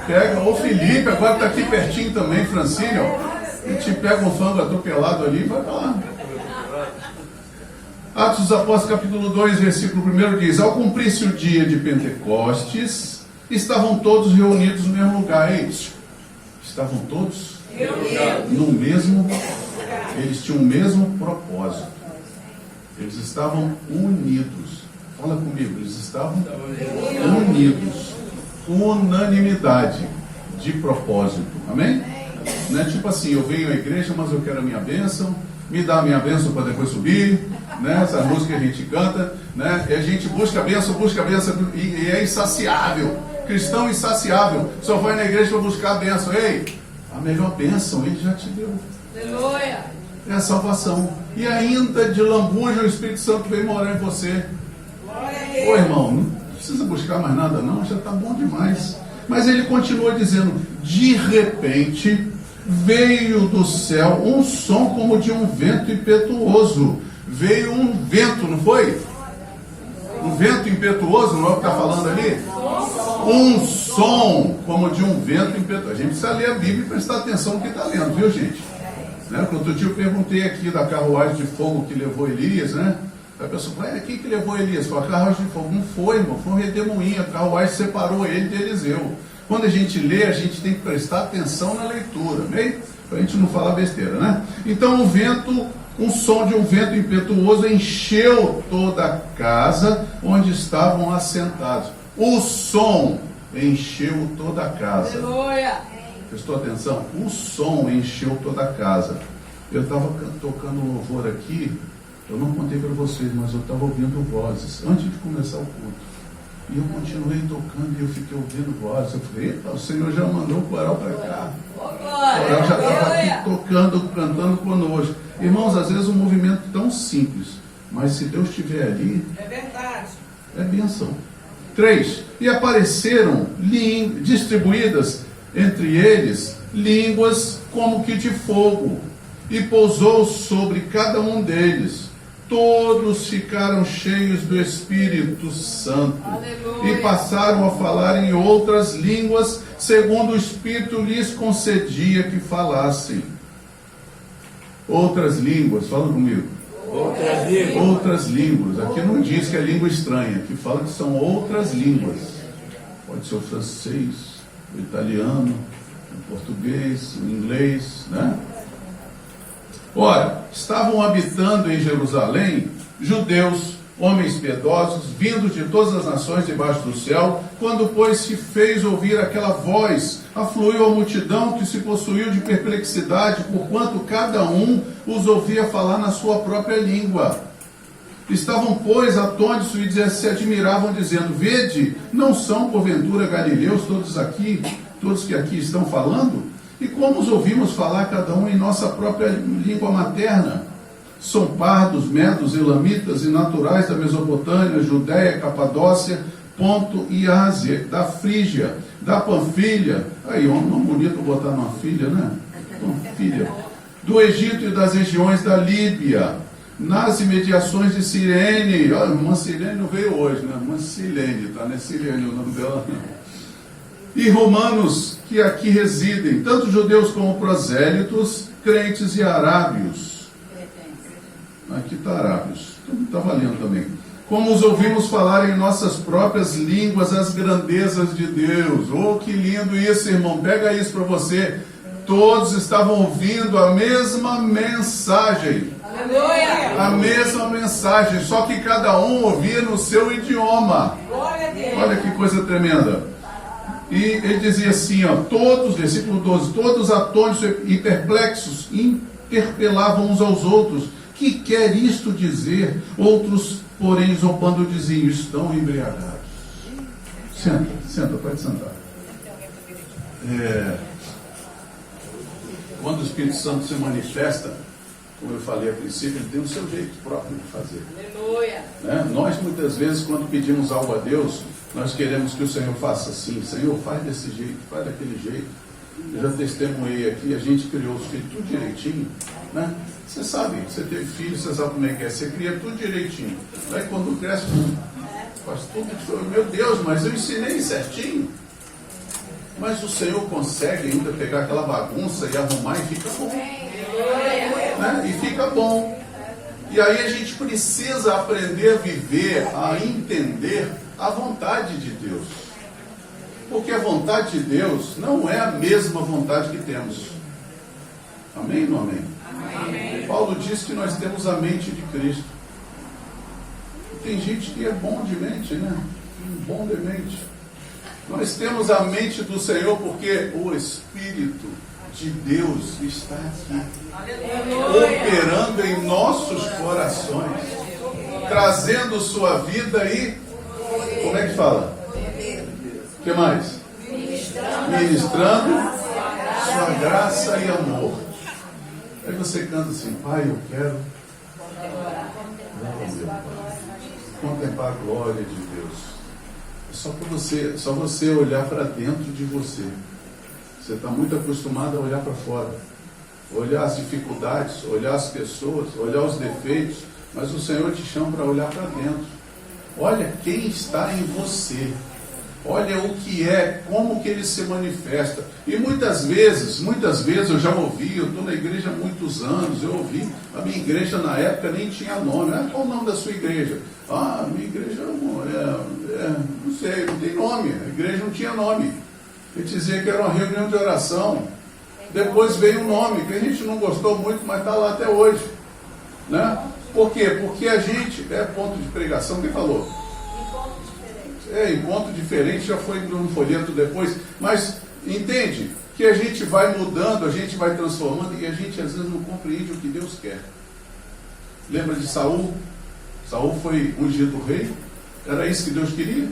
Pega, o Felipe, agora está aqui pertinho também, Francine, ó. A gente pega um frango atropelado ali e vai para lá. Atos dos Apóstolos, capítulo 2, versículo 1 diz: ao cumprir-se o dia de Pentecostes, estavam todos reunidos no mesmo lugar. Estavam todos no mesmo, eles tinham o mesmo propósito. Eles estavam unidos. Fala comigo, eles estavam unidos. Unanimidade de propósito. Amém? Não é tipo assim, eu venho à igreja, mas eu quero a minha bênção. Me dá a minha bênção para depois subir, né? Essa música que a gente canta, né? E a gente busca a bênção e é insaciável. Cristão insaciável, só vai na igreja para buscar a bênção. Ei, a melhor bênção Ele já te deu. Aleluia! É a salvação. E ainda de lambuja o Espírito Santo vem morar em você. Ô irmão, não precisa buscar mais nada não, já está bom demais. Mas ele continua dizendo: de repente veio do céu um som como de um vento impetuoso. Veio um vento, não foi? Um vento impetuoso, não é o que está falando ali? Um som como de um vento impetuoso. A gente precisa ler a Bíblia e prestar atenção no que está lendo, viu, gente? Né? Outro dia eu perguntei aqui da carruagem de fogo que levou Elias, né? A pessoa falou: quem que levou Elias? Foi a carruagem de fogo. Não foi, irmão, foi um redemoinho. A carruagem separou ele de Eliseu. Quando a gente lê, a gente tem que prestar atenção na leitura, né? Para a gente não falar besteira, né? Então o vento, um som de um vento impetuoso encheu toda a casa onde estavam assentados. O som encheu toda a casa. Aleluia! Prestou atenção? O som encheu toda a casa. Eu estava tocando louvor aqui, eu não contei para vocês, mas eu estava ouvindo vozes antes de começar o culto. E eu continuei tocando e eu fiquei ouvindo vozes. Eu falei: eita, o Senhor já mandou o coral para cá. O coral já estava aqui tocando, cantando conosco. Irmãos, às vezes um movimento tão simples, mas se Deus estiver ali, é verdade. É bênção. 3. E apareceram distribuídas entre eles línguas como que de fogo, e pousou sobre cada um deles. Todos ficaram cheios do Espírito Santo. Aleluia. E passaram a falar em outras línguas, segundo o Espírito lhes concedia que falassem. Outras línguas, fala comigo. Outras línguas. Aqui não diz que é língua estranha, aqui fala que são outras línguas. Pode ser o francês, o italiano, o português, o inglês, né? Ora, estavam habitando em Jerusalém judeus, homens piedosos, vindos de todas as nações debaixo do céu. Quando, pois, se fez ouvir aquela voz, afluiu a multidão que se possuiu de perplexidade, porquanto cada um os ouvia falar na sua própria língua. Estavam, pois, atônitos e se admiravam, dizendo: vede, não são porventura galileus todos que aqui estão falando? E como os ouvimos falar cada um em nossa própria língua materna? São pardos, medos, elamitas e naturais da Mesopotâmia, Judéia, Capadócia, Ponto e Ásia, da Frígia, da Panfilha. Aí, um nome bonito botar numa filha, né? Panfilha. Do Egito e das regiões da Líbia, nas imediações de Cirene. Olha, a irmã Cirene não veio hoje, né? A irmã Silene, tá? Não é Cirene o nome dela, não. E romanos que aqui residem, tanto judeus como prosélitos, crentes e arábios. Aqui está arábios, então está valendo também. Como os ouvimos falar em nossas próprias línguas as grandezas de Deus. Oh, que lindo isso, irmão, pega isso para você. Todos estavam ouvindo a mesma mensagem. A mesma mensagem, só que cada um ouvia no seu idioma. Olha que coisa tremenda. E ele dizia assim, ó, todos, versículo 12, todos atônitos e perplexos interpelavam uns aos outros. Que quer isto dizer? Outros, porém, zombando diziam, estão embriagados. Senta, pode sentar. Quando o Espírito Santo se manifesta, como eu falei a princípio, ele tem o seu jeito próprio de fazer. Né? Nós, muitas vezes, quando pedimos algo a Deus, nós queremos que o Senhor faça assim. Senhor, faz desse jeito, faz daquele jeito. Eu já testemunhei aqui, a gente criou os filhos tudo direitinho. Né? Você sabe, você teve filho, você sabe como é que é. Você cria tudo direitinho. Daí quando cresce, faz tudo. Meu Deus, mas eu ensinei certinho. Mas o Senhor consegue ainda pegar aquela bagunça e arrumar e fica bom. Né? E fica bom. E aí a gente precisa aprender a viver, a entender a vontade de Deus. Porque a vontade de Deus não é a mesma vontade que temos. Amém ou não amém? Amém. Paulo diz que nós temos a mente de Cristo. E tem gente que é bom de mente, né? Bom de mente. Nós temos a mente do Senhor porque o Espírito de Deus está aqui, operando em nossos corações, trazendo sua vida e, como é que fala? O que mais? Ministrando sua graça e amor. Aí você canta assim, Pai, eu quero contemplar a glória de Deus. É só você olhar para dentro de você. Você está muito acostumado a olhar para fora, olhar as dificuldades, olhar as pessoas, olhar os defeitos, mas o Senhor te chama para olhar para dentro. Olha quem está em você. Olha o que é, como que ele se manifesta. E muitas vezes eu já ouvi, eu estou na igreja há muitos anos, eu ouvi, a minha igreja na época nem tinha nome. Qual o nome da sua igreja? A minha igreja não sei, não tem nome, a igreja não tinha nome. Ele dizia que era uma reunião de oração. Depois veio um nome, que a gente não gostou muito, mas está lá até hoje. Né? Por quê? Porque a gente, ponto de pregação, quem falou? Encontro diferente, já foi no folheto depois, mas entende que a gente vai mudando, a gente vai transformando e a gente às vezes não compreende o que Deus quer. Lembra de Saul? Saul foi ungido rei? Era isso que Deus queria?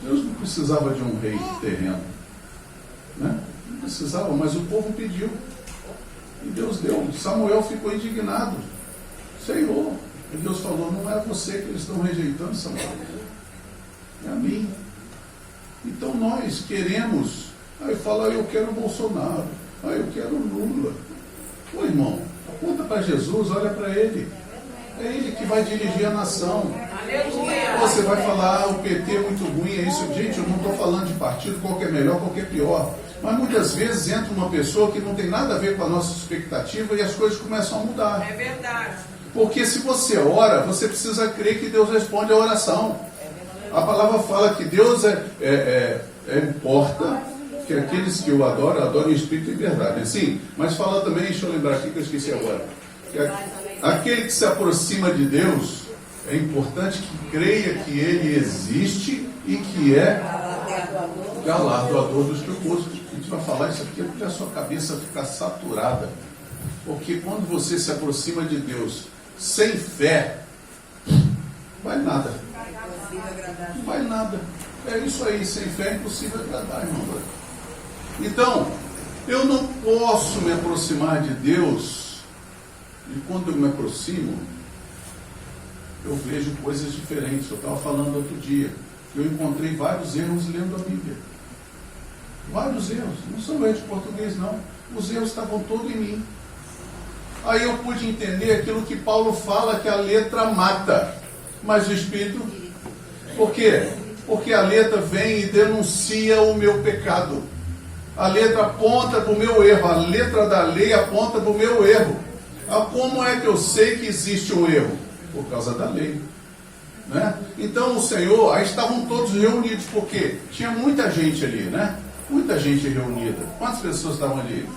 Deus não precisava de um rei terreno, né? Não precisava, mas o povo pediu e Deus deu. Samuel ficou indignado. Senhor, e Deus falou, não é você que eles estão rejeitando, Samuel, é a mim. Então nós queremos, aí fala, eu quero Bolsonaro, eu quero Lula. Ô irmão, aponta para Jesus, olha para ele. É ele que vai dirigir a nação. Você vai falar, o PT é muito ruim, é isso. Gente, eu não estou falando de partido, qual que é melhor, qual que é pior. Mas muitas vezes entra uma pessoa que não tem nada a ver com a nossa expectativa e as coisas começam a mudar. É verdade. Porque se você ora, você precisa crer que Deus responde a oração. A palavra fala que Deus importa que aqueles que o adoram em espírito e verdade. Sim, mas fala também, deixa eu lembrar aqui que eu esqueci agora. Aquele que se aproxima de Deus, é importante que creia que Ele existe e que é galardoador dos recursos. A gente vai falar isso aqui porque a sua cabeça fica saturada. Porque quando você se aproxima de Deus sem fé, não vai nada. Não vai nada. É isso aí, sem fé é impossível agradar, irmão. Então, eu não posso me aproximar de Deus. E quando eu me aproximo, eu vejo coisas diferentes. Eu estava falando outro dia, que eu encontrei vários erros lendo a Bíblia. Vários erros. Não são erros de português, não. Os erros estavam todos em mim. Aí eu pude entender aquilo que Paulo fala, que a letra mata, mas o Espírito... Por quê? Porque a letra vem e denuncia o meu pecado. A letra aponta para o meu erro. A letra da lei aponta para o meu erro. Como é que eu sei que existe um erro? Por causa da lei. Né? Então o Senhor, aí estavam todos reunidos, porque tinha muita gente ali, né? Muita gente reunida. Quantas pessoas estavam ali?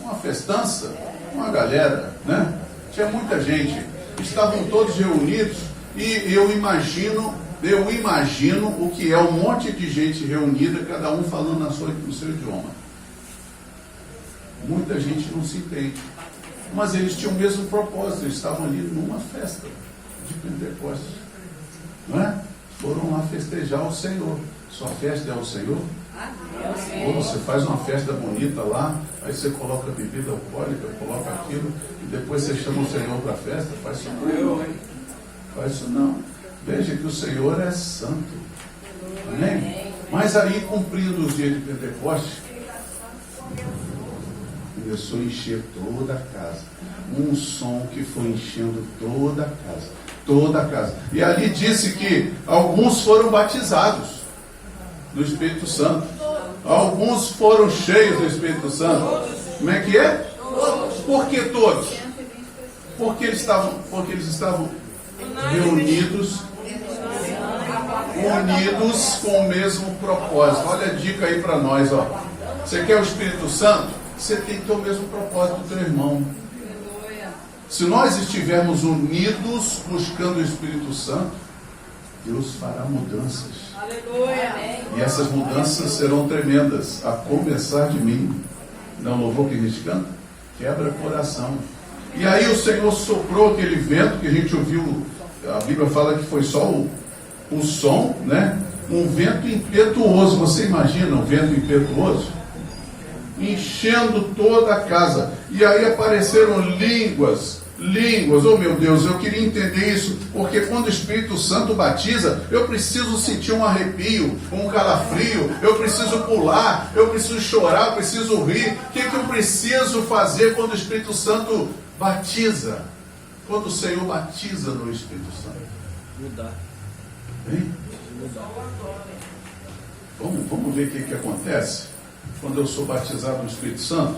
Uma festança. uma galera, né? Tinha muita gente. Estavam todos reunidos e eu imagino o que é um monte de gente reunida, cada um falando no seu idioma. Muita gente não se entende. Mas eles tinham o mesmo propósito, eles estavam ali numa festa de Pentecostes. Não é? Foram lá festejar o Senhor. Sua festa é o Senhor? Ou você faz uma festa bonita lá, aí você coloca bebida alcoólica, coloca aquilo, e depois você chama o Senhor para a festa? Faz isso não. Faz isso não. Veja que o Senhor é santo. Amém? Mas aí, cumprindo os dias de Pentecostes, começou a encher toda a casa. Um som que foi enchendo toda a casa. Toda a casa. E ali disse que alguns foram batizados do Espírito Santo. Alguns foram cheios do Espírito Santo. Como é que é? Por que todos? Porque eles estavam reunidos, unidos com o mesmo propósito. Olha a dica aí para nós, ó. Você quer o Espírito Santo? Você tem que ter o mesmo propósito do teu irmão. Se nós estivermos unidos buscando o Espírito Santo, Deus fará mudanças. Aleluia. E essas mudanças serão tremendas, a começar de mim. Não louvor que a gente canta? Quebra coração. E aí o Senhor soprou aquele vento que a gente ouviu. A Bíblia fala que foi só o som, né? Um vento impetuoso. Você imagina um vento impetuoso? Enchendo toda a casa. E aí apareceram línguas. Oh meu Deus, eu queria entender isso, porque quando o Espírito Santo batiza, eu preciso sentir um arrepio, um calafrio, eu preciso pular, eu preciso chorar, eu preciso rir. O que eu preciso fazer quando o Espírito Santo batiza? Quando o Senhor batiza no Espírito Santo? Mudar. Hein? Vamos ver o que acontece quando eu sou batizado no Espírito Santo.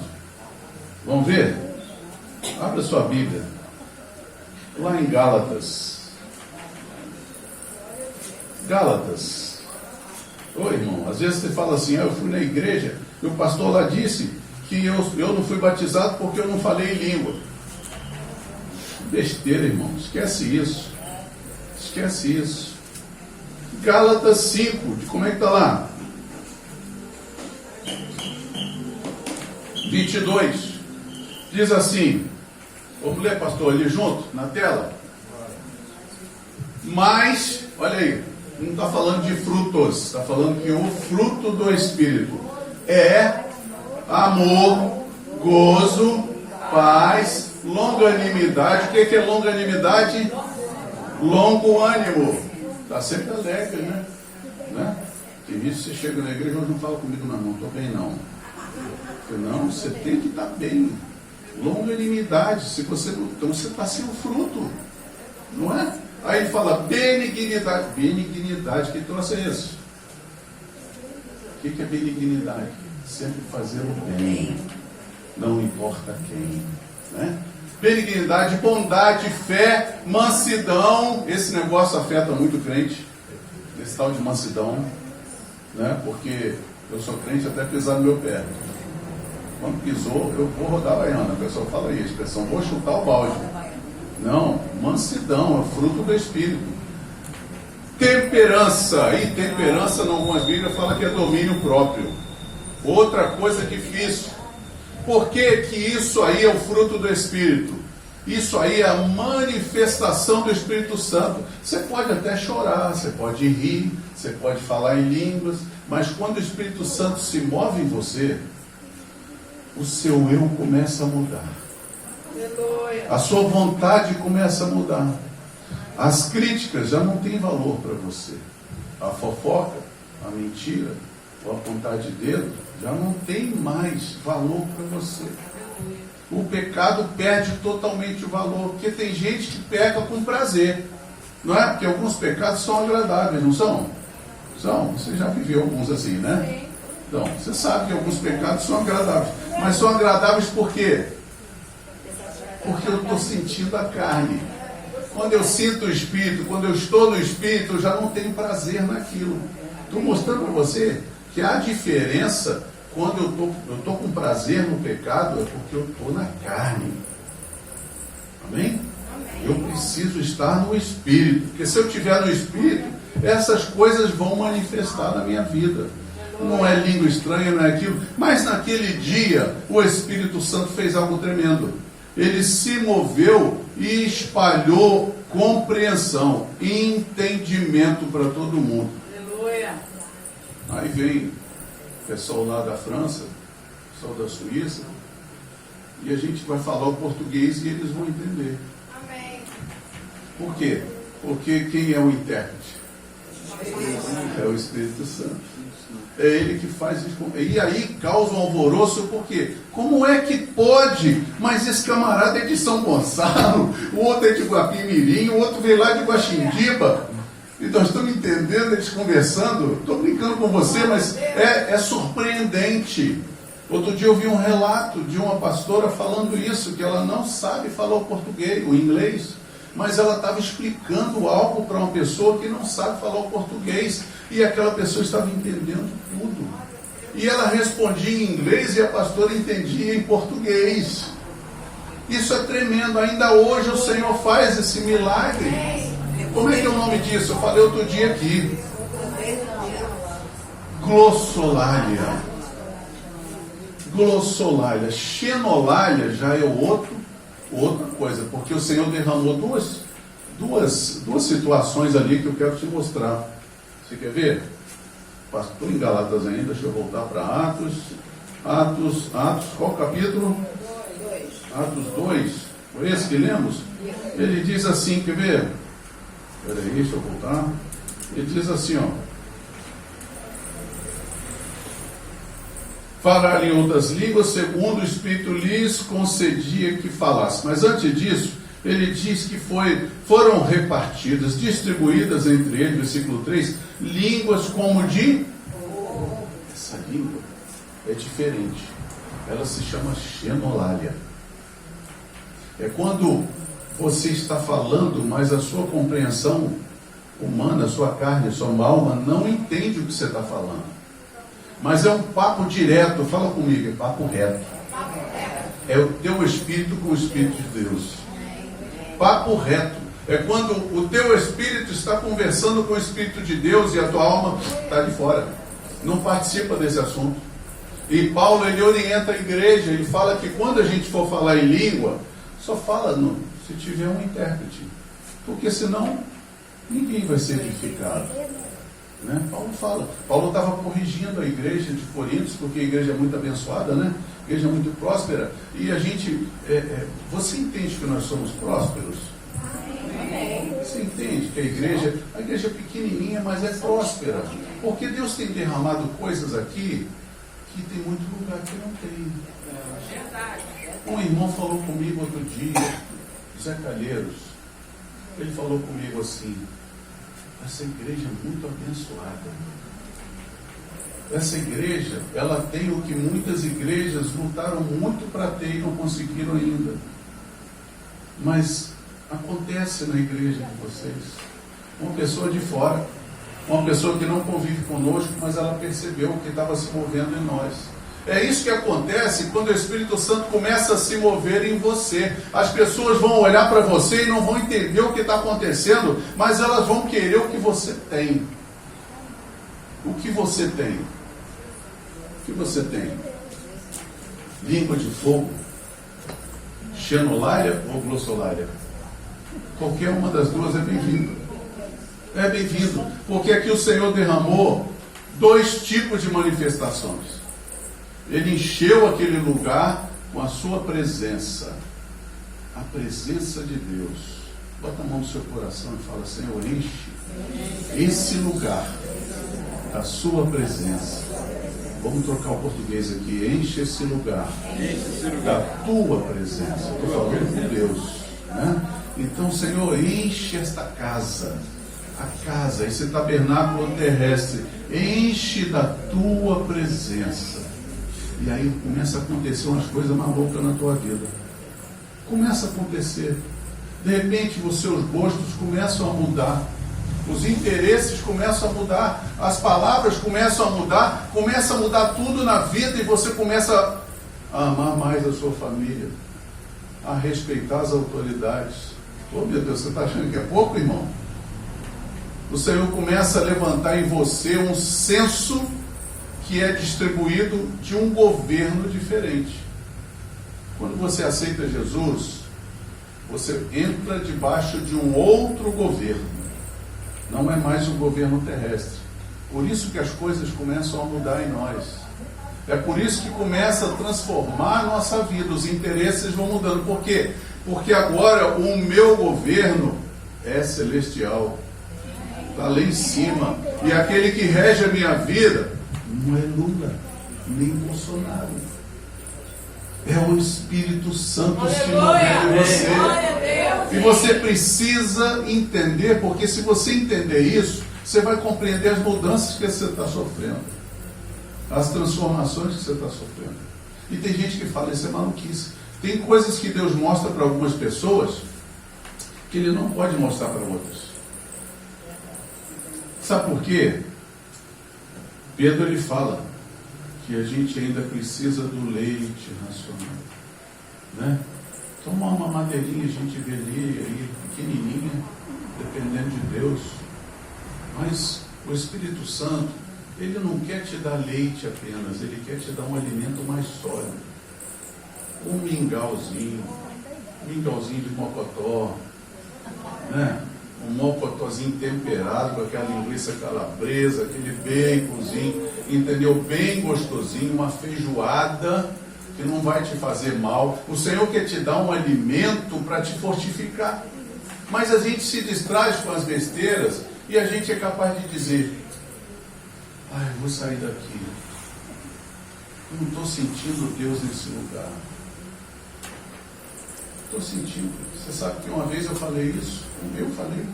Vamos ver? Abra sua Bíblia. Lá em Gálatas. Gálatas. Ô irmão, às vezes você fala assim, eu fui na igreja e o pastor lá disse que eu não fui batizado porque eu não falei em língua. Besteira, irmão. Esquece isso. Esquece isso. Gálatas 5. Como é que está lá? 22. Diz assim, vamos ler, pastor, ali junto, na tela? Mas, olha aí, não está falando de frutos, está falando que o fruto do Espírito é amor, gozo, paz, longanimidade. O que é longanimidade? Longo ânimo. Está sempre alegre, né? Tem isso, você chega na igreja, mas não fala comigo, não estou bem não. Não, você tem que estar bem. Longanimidade, se você não, então você está sem o fruto, não é? Aí ele fala benignidade. Benignidade, que troço é esse? O que é benignidade? Sempre fazer o bem, não importa quem, né? Benignidade, bondade, fé, mansidão. Esse negócio afeta muito crente, esse tal de mansidão, né? Porque eu sou crente até pisar no meu pé. Quando pisou, eu vou rodar a baiana. A pessoa fala aí, a expressão, vou chutar o balde. Não, mansidão, é fruto do Espírito. Temperança, e temperança, em algumas Bíblias, fala que é domínio próprio. Outra coisa difícil. Por que isso aí é o fruto do Espírito? Isso aí é a manifestação do Espírito Santo. Você pode até chorar, você pode rir, você pode falar em línguas, mas quando o Espírito Santo se move em você, o seu eu começa a mudar. A sua vontade começa a mudar. As críticas já não têm valor para você. A fofoca, a mentira, o apontar de dedo, já não tem mais valor para você. O pecado perde totalmente o valor, porque tem gente que peca com prazer. Não é? Porque alguns pecados são agradáveis, não são? São. Você já viveu alguns assim, né? Então, você sabe que alguns pecados são agradáveis. Mas são agradáveis por quê? Porque eu estou sentindo a carne. Quando eu sinto o Espírito, quando eu estou no Espírito, eu já não tenho prazer naquilo. Estou mostrando para você que há diferença quando eu estou com prazer no pecado, é porque eu estou na carne. Amém? Eu preciso estar no Espírito, porque se eu estiver no Espírito, essas coisas vão manifestar na minha vida. Não é língua estranha, não é aquilo, mas naquele dia o Espírito Santo fez algo tremendo. Ele se moveu e espalhou compreensão e entendimento para todo mundo. Aleluia. Aí vem o pessoal lá da França, o pessoal da Suíça, e a gente vai falar o português e eles vão entender. Amém. Por quê? Porque quem é o intérprete? É o Espírito Santo. É ele que faz isso. E aí causa um alvoroço, por quê? Como é que pode? Mas esse camarada é de São Gonçalo, o outro é de Guapimirim, o outro veio lá de Guaxindiba. E nós estamos entendendo, eles conversando. Estou brincando com você, mas é surpreendente. Outro dia eu vi um relato de uma pastora falando isso, que ela não sabe falar o português, o inglês, mas ela estava explicando algo para uma pessoa que não sabe falar o português, e aquela pessoa estava entendendo tudo. E ela respondia em inglês e a pastora entendia em português. Isso é tremendo. Ainda hoje o Senhor faz esse milagre. Como é que é o nome disso? Eu falei outro dia aqui. Glossolalia. Glossolalia. Xenolalia já é outra coisa, porque o Senhor derramou duas situações ali que eu quero te mostrar. Você quer ver? Estou em Galatas ainda, deixa eu voltar para Atos. Atos, qual capítulo? Atos 2. Foi esse que lemos? Ele diz assim, quer ver? Espera aí, deixa eu voltar. Ele diz assim, ó. Falar em outras línguas, segundo o Espírito lhes concedia que falasse. Mas antes disso, ele diz que foram repartidas, distribuídas entre eles, versículo 3, línguas como de... Essa língua é diferente. Ela se chama xenolalia. É quando você está falando, mas a sua compreensão humana, a sua carne, a sua alma não entende o que você está falando. Mas é um papo direto, fala comigo, é papo reto. É o teu espírito com o Espírito de Deus. Papo reto. É quando o teu espírito está conversando com o Espírito de Deus e a tua alma está de fora. Não participa desse assunto. E Paulo, ele orienta a igreja, ele fala que quando a gente for falar em língua, só fala se tiver um intérprete. Porque senão, ninguém vai ser edificado. Né? Paulo estava corrigindo a igreja de Corinto, porque a igreja é muito abençoada, né? A igreja é muito próspera, e a gente, você entende que nós somos prósperos? Você entende que a igreja é pequenininha, mas é próspera, porque Deus tem derramado coisas aqui, que tem muito lugar que não tem. Um irmão falou comigo outro dia, Zé Calheiros, ele falou comigo assim: essa igreja é muito abençoada. Essa igreja, ela tem o que muitas igrejas lutaram muito para ter e não conseguiram ainda. Mas acontece na igreja de vocês. Uma pessoa de fora, uma pessoa que não convive conosco, mas ela percebeu o que estava se movendo em nós. É isso que acontece quando o Espírito Santo começa a se mover em você. As pessoas vão olhar para você e não vão entender o que está acontecendo, mas elas vão querer o que você tem. O que você tem? O que você tem? Língua de fogo? Xenolalia ou glossolalia? Qualquer uma das duas é bem-vindo. É bem-vindo, porque aqui o Senhor derramou 2 tipos de manifestações. Ele encheu aquele lugar com a sua presença. A presença de Deus. Bota a mão no seu coração e fala: Senhor, enche esse lugar da sua presença. Vamos trocar o português aqui. Enche esse lugar da tua presença. Estou falando com Deus, né? Então, Senhor, enche esta casa. A casa, esse tabernáculo terrestre. Enche da tua presença. E aí começa a acontecer umas coisas malucas na tua vida. Começa a acontecer. De repente os seus gostos começam a mudar. Os interesses começam a mudar, as palavras começam a mudar, começa a mudar tudo na vida e você começa a amar mais a sua família, a respeitar as autoridades. Oh meu Deus, você está achando que é pouco, irmão? O Senhor começa a levantar em você um senso que é distribuído de um governo diferente. Quando você aceita Jesus, você entra debaixo de um outro governo. Não é mais um governo terrestre. Por isso que as coisas começam a mudar em nós. É por isso que começa a transformar a nossa vida. Os interesses vão mudando. Por quê? Porque agora o meu governo é celestial. Está lá em cima. E aquele que rege a minha vida não é Lula, nem Bolsonaro. É o Espírito Santo se movendo em você. E você precisa entender, porque se você entender isso, você vai compreender as mudanças que você está sofrendo, as transformações que você está sofrendo. E tem gente que fala, isso é maluquice. Tem coisas que Deus mostra para algumas pessoas que Ele não pode mostrar para outras. Sabe por quê? Pedro ele fala que a gente ainda precisa do leite racional, né? Toma uma madeirinha, a gente vê ali, pequenininha, dependendo de Deus. Mas o Espírito Santo, Ele não quer te dar leite apenas, Ele quer te dar um alimento mais sólido. Um mingauzinho de mocotó, né? Um mocotózinho temperado com aquela linguiça calabresa, aquele baconzinho, entendeu? Bem gostosinho, uma feijoada que não vai te fazer mal. O Senhor quer te dar um alimento para te fortificar. Mas a gente se distrai com as besteiras e a gente é capaz de dizer, eu vou sair daqui. Eu não estou sentindo Deus nesse lugar. Estou sentindo. Você sabe que uma vez eu falei isso? Eu falei,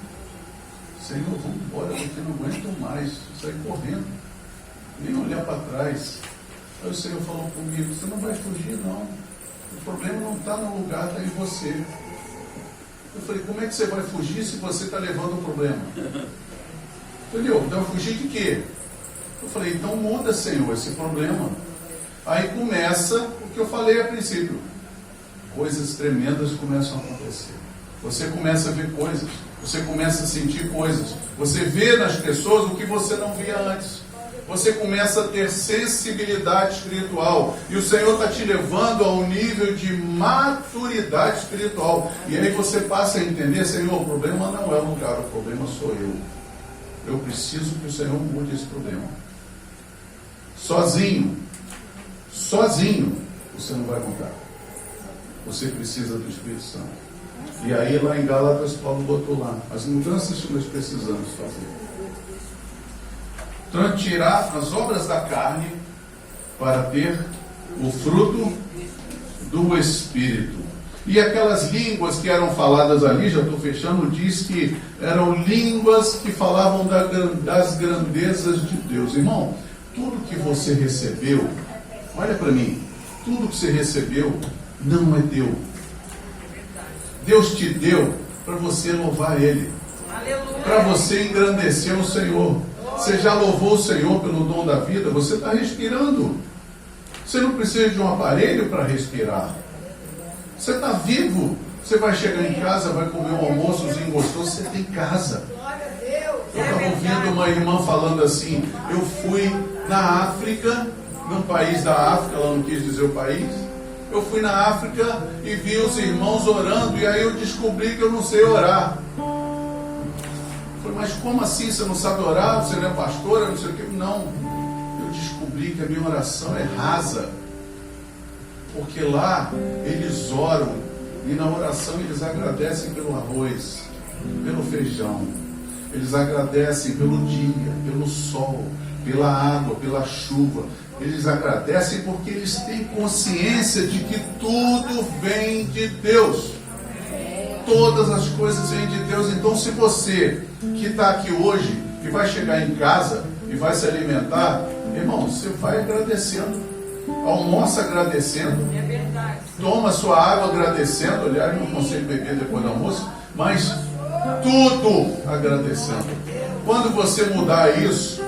Senhor, vamos embora, porque não aguento mais. Sair correndo, nem olhar para trás. Aí o Senhor falou comigo, você não vai fugir não. O problema não está no lugar, está em você. Eu falei, como é que você vai fugir se você está levando o problema? Entendeu? Então fugir de quê? Eu falei, então muda, Senhor, esse problema. Aí começa o que eu falei a princípio. Coisas tremendas começam a acontecer. Você começa a ver coisas. Você começa a sentir coisas. Você vê nas pessoas o que você não via antes. Você começa a ter sensibilidade espiritual. E o Senhor está te levando a um nível de maturidade espiritual. E aí você passa a entender, Senhor, o problema não é o lugar, o problema sou eu. Eu preciso que o Senhor mude esse problema. Sozinho, você não vai mudar. Você precisa do Espírito Santo. E aí lá em Gálatas, Paulo botou lá as mudanças que nós precisamos fazer. Tirar as obras da carne para ter o fruto do Espírito. E aquelas línguas que eram faladas ali, já estou fechando, diz que eram línguas que falavam das grandezas de Deus. Irmão, tudo que você recebeu, olha para mim, tudo que você recebeu não é teu. Deus te deu para você louvar Ele, para você engrandecer o Senhor. Você já louvou o Senhor pelo dom da vida, você está respirando. Você não precisa de um aparelho para respirar. Você está vivo. Você vai chegar em casa, vai comer um almoçozinho gostoso, você tem casa. Eu estava ouvindo uma irmã falando assim, eu fui na África, num país da África, ela não quis dizer o país. Eu fui na África e vi os irmãos orando, e aí eu descobri que eu não sei orar. Eu falei, mas como assim você não sabe orar? Você não é pastora, não sei o que? Não. Eu descobri que a minha oração é rasa. Porque lá eles oram, e na oração eles agradecem pelo arroz, pelo feijão. Eles agradecem pelo dia, pelo sol, pela água, pela chuva. Eles agradecem porque eles têm consciência de que tudo vem de Deus. Todas as coisas vêm de Deus. Então, se você que está aqui hoje, que vai chegar em casa e vai se alimentar, irmão, você vai agradecendo. Almoça agradecendo. Toma sua água agradecendo. Aliás, não consigo beber depois do almoço, mas tudo agradecendo. Quando você mudar isso,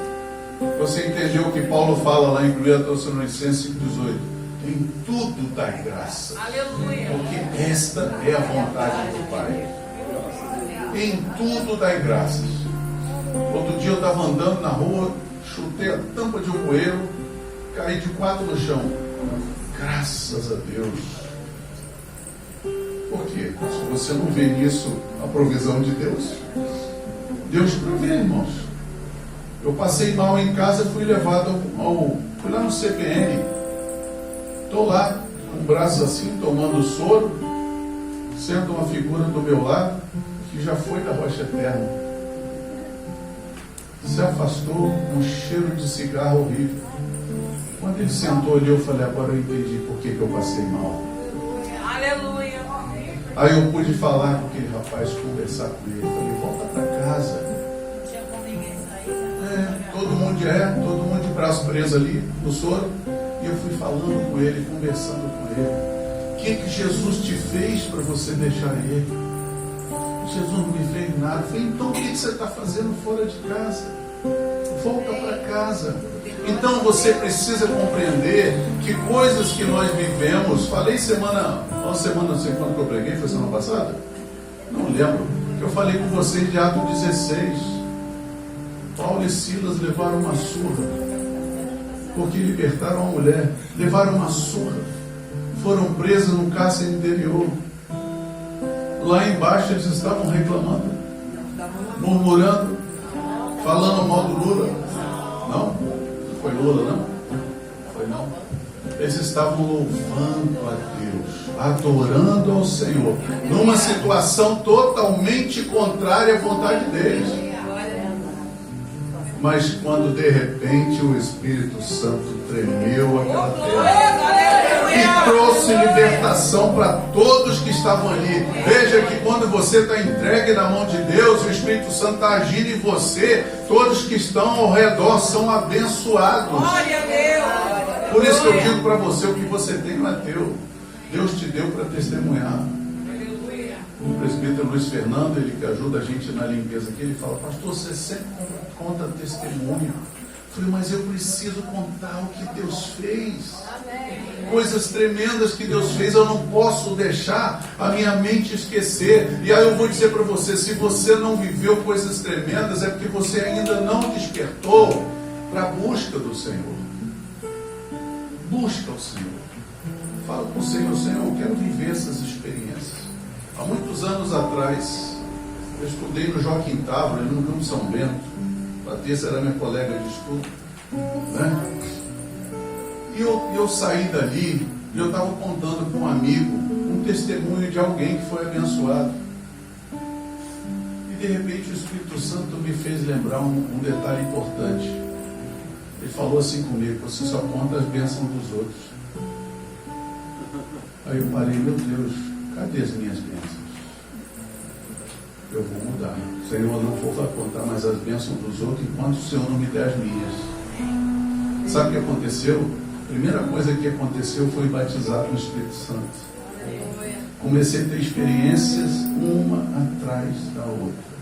você entendeu o que Paulo fala lá em 1 Tessalonicenses 5,18. Em tudo dai graça. Aleluia. Porque esta é a vontade do Pai. Em tudo dai graças. Outro dia eu estava andando na rua, chutei a tampa de um bueiro, caí de 4 no chão. Graças a Deus. Por quê? Se você não vê nisso a provisão de Deus, Deus provê, irmãos. Eu passei mal em casa, fui levado fui lá no CPM. Estou lá, com o braço assim, tomando soro, sendo uma figura do meu lado, que já foi da rocha eterna. Se afastou, um cheiro de cigarro horrível. Quando ele sentou ali, eu falei, agora eu entendi por que eu passei mal. Aleluia. Aí eu pude falar com aquele rapaz, conversar com ele. Eu falei, volta para casa. Todo mundo de braço preso ali, no soro. E eu fui falando com ele, conversando com ele. O que Jesus te fez para você deixar ele? Jesus não me fez nada. Eu falei, então o que você está fazendo fora de casa? Volta para casa. Então você precisa compreender que coisas que nós vivemos, falei uma semana, não sei quando que eu preguei, foi semana passada? Não lembro. Eu falei com vocês de Atos 16. Paulo e Silas levaram uma surra, porque libertaram a mulher. Levaram uma surra. Foram presos no cárcere interior. Lá embaixo eles estavam reclamando, murmurando, falando mal do Lula. Não? Foi Lula, não? Foi não. Eles estavam louvando a Deus, adorando ao Senhor, numa situação totalmente contrária à vontade deles. Mas quando de repente o Espírito Santo tremeu aquela terra e trouxe libertação para todos que estavam ali. Veja que quando você está entregue na mão de Deus, o Espírito Santo está agindo em você, todos que estão ao redor são abençoados. Por isso que eu digo para você, o que você tem não é teu, Deus te deu para testemunhar. O presbítero Luiz Fernando, ele que ajuda a gente na limpeza aqui, ele fala, pastor, você sempre conta testemunho. Eu falei, mas eu preciso contar o que Deus fez. Coisas tremendas que Deus fez, eu não posso deixar a minha mente esquecer. E aí eu vou dizer para você, se você não viveu coisas tremendas, é porque você ainda não despertou para a busca do Senhor. Busca o Senhor. Fala com o Senhor, Senhor, eu quero viver essas experiências. Há muitos anos atrás, eu estudei no Joaquim Távora, no Campo São Bento. Patrícia era minha colega de estudo, né? E eu saí dali, e eu estava contando com um amigo um testemunho de alguém que foi abençoado. E de repente o Espírito Santo me fez lembrar um detalhe importante. Ele falou assim comigo, você só conta as bênçãos dos outros. Aí eu parei, meu Deus, cadê as minhas bênçãos? Eu vou mudar. O Senhor não for contar mais as bênçãos dos outros enquanto o Senhor não me der as minhas. Sabe o que aconteceu? A primeira coisa que aconteceu foi batizar no Espírito Santo. Comecei a ter experiências uma atrás da outra.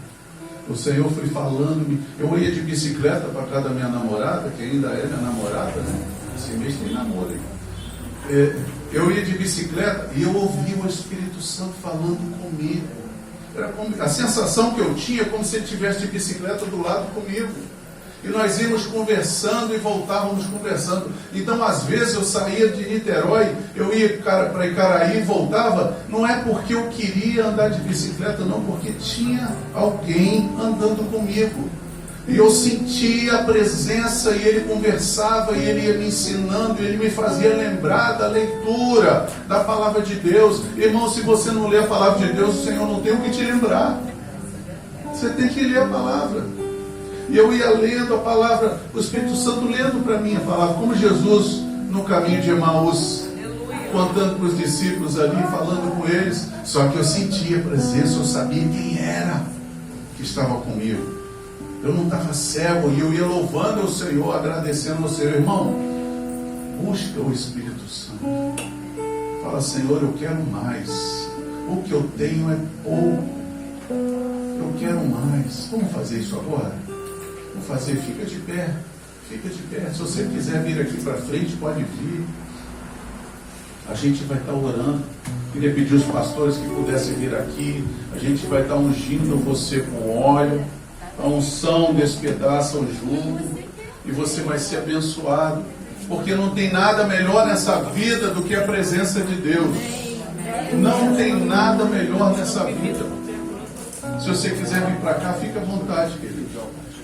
O Senhor foi falando-me. Eu ia de bicicleta para casa da minha namorada, que ainda é minha namorada, né? Esse mês tem namoro aí. Eu ia de bicicleta e eu ouvi o Espírito Santo falando comigo. Era como, a sensação que eu tinha como se ele estivesse de bicicleta do lado comigo. E nós íamos conversando e voltávamos conversando. Então, às vezes, eu saía de Niterói, eu ia para Icaraí e voltava. Não é porque eu queria andar de bicicleta, não, porque tinha alguém andando comigo. E eu sentia a presença, e ele conversava, e ele ia me ensinando, e ele me fazia lembrar da leitura da palavra de Deus. Irmão, se você não lê a palavra de Deus, o Senhor não tem o que te lembrar. Você tem que ler a palavra. E eu ia lendo a palavra, o Espírito Santo lendo para mim a palavra, como Jesus no caminho de Emaús, contando para os discípulos ali, falando com eles. Só que eu sentia a presença, eu sabia quem era que estava comigo. Eu não estava cego, e eu ia louvando ao Senhor, agradecendo ao Senhor. Irmão, busca o Espírito Santo. Fala, Senhor, eu quero mais. O que eu tenho é pouco. Eu quero mais. Vamos fazer isso agora? Vou fazer, fica de pé. Fica de pé. Se você quiser vir aqui para frente, pode vir. A gente vai estar orando. Queria pedir aos pastores que pudessem vir aqui. A gente vai estar ungindo você com óleo. A unção despedaça o jugo. E você vai ser abençoado. Porque não tem nada melhor nessa vida do que a presença de Deus. Não tem nada melhor nessa vida. Se você quiser vir para cá, fica à vontade, querido.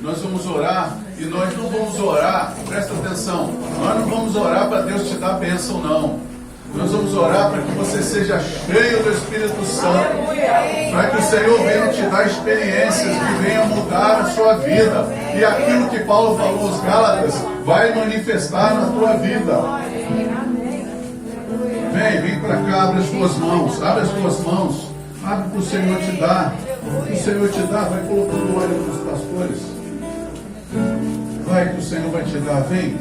Nós vamos orar, e nós não vamos orar, presta atenção, nós não vamos orar para Deus te dar bênção, não. Nós vamos orar para que você seja cheio do Espírito Santo, para que o Senhor venha te dar experiências que venham mudar a sua vida. E aquilo que Paulo falou aos Gálatas vai manifestar na tua vida. Vem para cá, abre as tuas mãos, abre as tuas mãos, abre para o Senhor te dar. O Senhor te dá, vai colocando óleo para os pastores. Vai que o Senhor vai te dar, vem.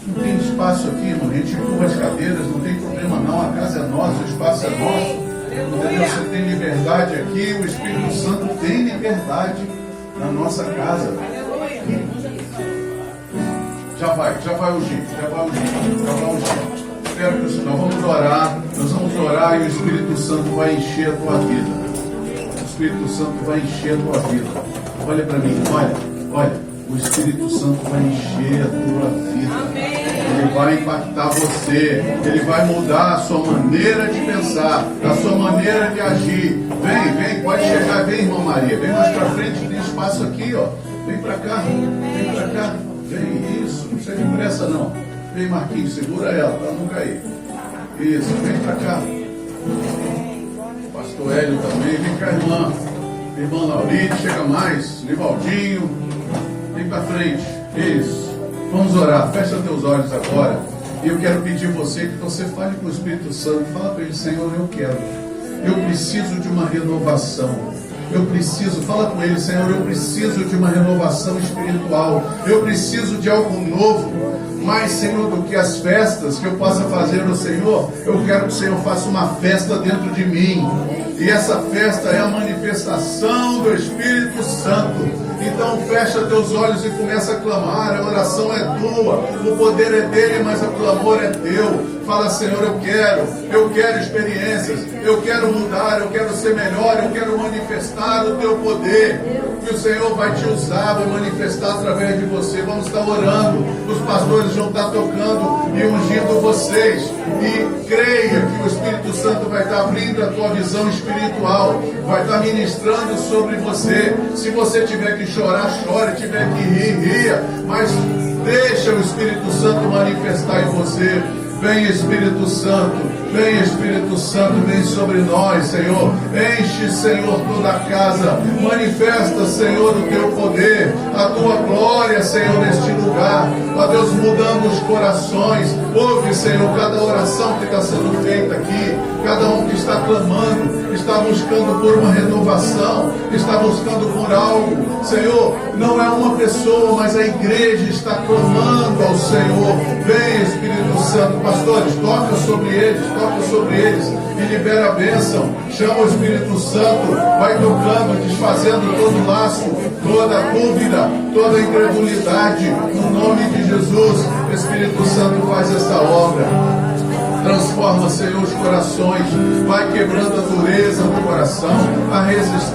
Não tem espaço aqui, irmão. A gente empurra as cadeiras, não tem problema não. A casa é nossa, o espaço é nosso. Entendeu? Você tem liberdade aqui, o Espírito Santo tem liberdade na nossa casa. Já vai ungir. Espero que nós vamos orar e o Espírito Santo vai encher a tua vida. O Espírito Santo vai encher a tua vida. Olha para mim, olha. O Espírito Santo vai encher a tua vida. Ele vai impactar você. Ele vai mudar a sua maneira de pensar, a sua maneira de agir. Vem, pode chegar, vem, irmã Maria. Vem mais para frente, tem espaço aqui, ó. Vem para cá. Vem, isso. Não precisa de pressa, não. Vem, Marquinhos, segura ela para não cair. Isso, vem para cá. Pastor Hélio também. Vem cá, irmã. Irmã Laurite, chega mais. Livaldinho. Vem para frente. Isso. Vamos orar. Fecha teus olhos agora. E eu quero pedir você que você fale com o Espírito Santo. Fala para ele, Senhor, eu preciso de uma renovação. Fala com ele, Senhor, eu preciso de uma renovação espiritual. Eu preciso de algo novo. Mais, Senhor, do que as festas que eu possa fazer no Senhor, eu quero que o Senhor faça uma festa dentro de mim. E essa festa é a manifestação do Espírito Santo. Então fecha teus olhos e começa a clamar. A oração é tua, o poder é dele, mas o clamor é teu. Fala, Senhor, eu quero experiências, eu quero mudar, eu quero ser melhor, eu quero manifestar o teu poder. Que o Senhor vai te usar, vai manifestar através de você. Vamos estar orando, os pastores vão estar tocando e ungindo vocês. E creia que o Espírito Santo vai estar abrindo a tua visão espiritual, vai estar ministrando sobre você. Se você tiver que chorar, chore, tiver que rir, ria, mas deixa o Espírito Santo manifestar em você. Vem Espírito Santo, vem sobre nós, Senhor. Enche, Senhor, toda a casa. Manifesta, Senhor, o teu poder, a tua glória, Senhor, neste lugar. Ó Deus, mudando os corações. Ouve, Senhor, cada oração que está sendo feita aqui. Cada um que está clamando, está buscando por uma renovação, está buscando por algo. Senhor, não é uma pessoa, mas a igreja está clamando ao Senhor. Vem, Espírito Santo. Pastores, toca sobre eles e libera a bênção. Chama o Espírito Santo, vai tocando, desfazendo todo laço, toda dúvida, toda incredulidade. No nome de Jesus, o Espírito Santo faz essa obra. Transforma, Senhor, os corações, vai quebrando a dureza do coração, a resistência.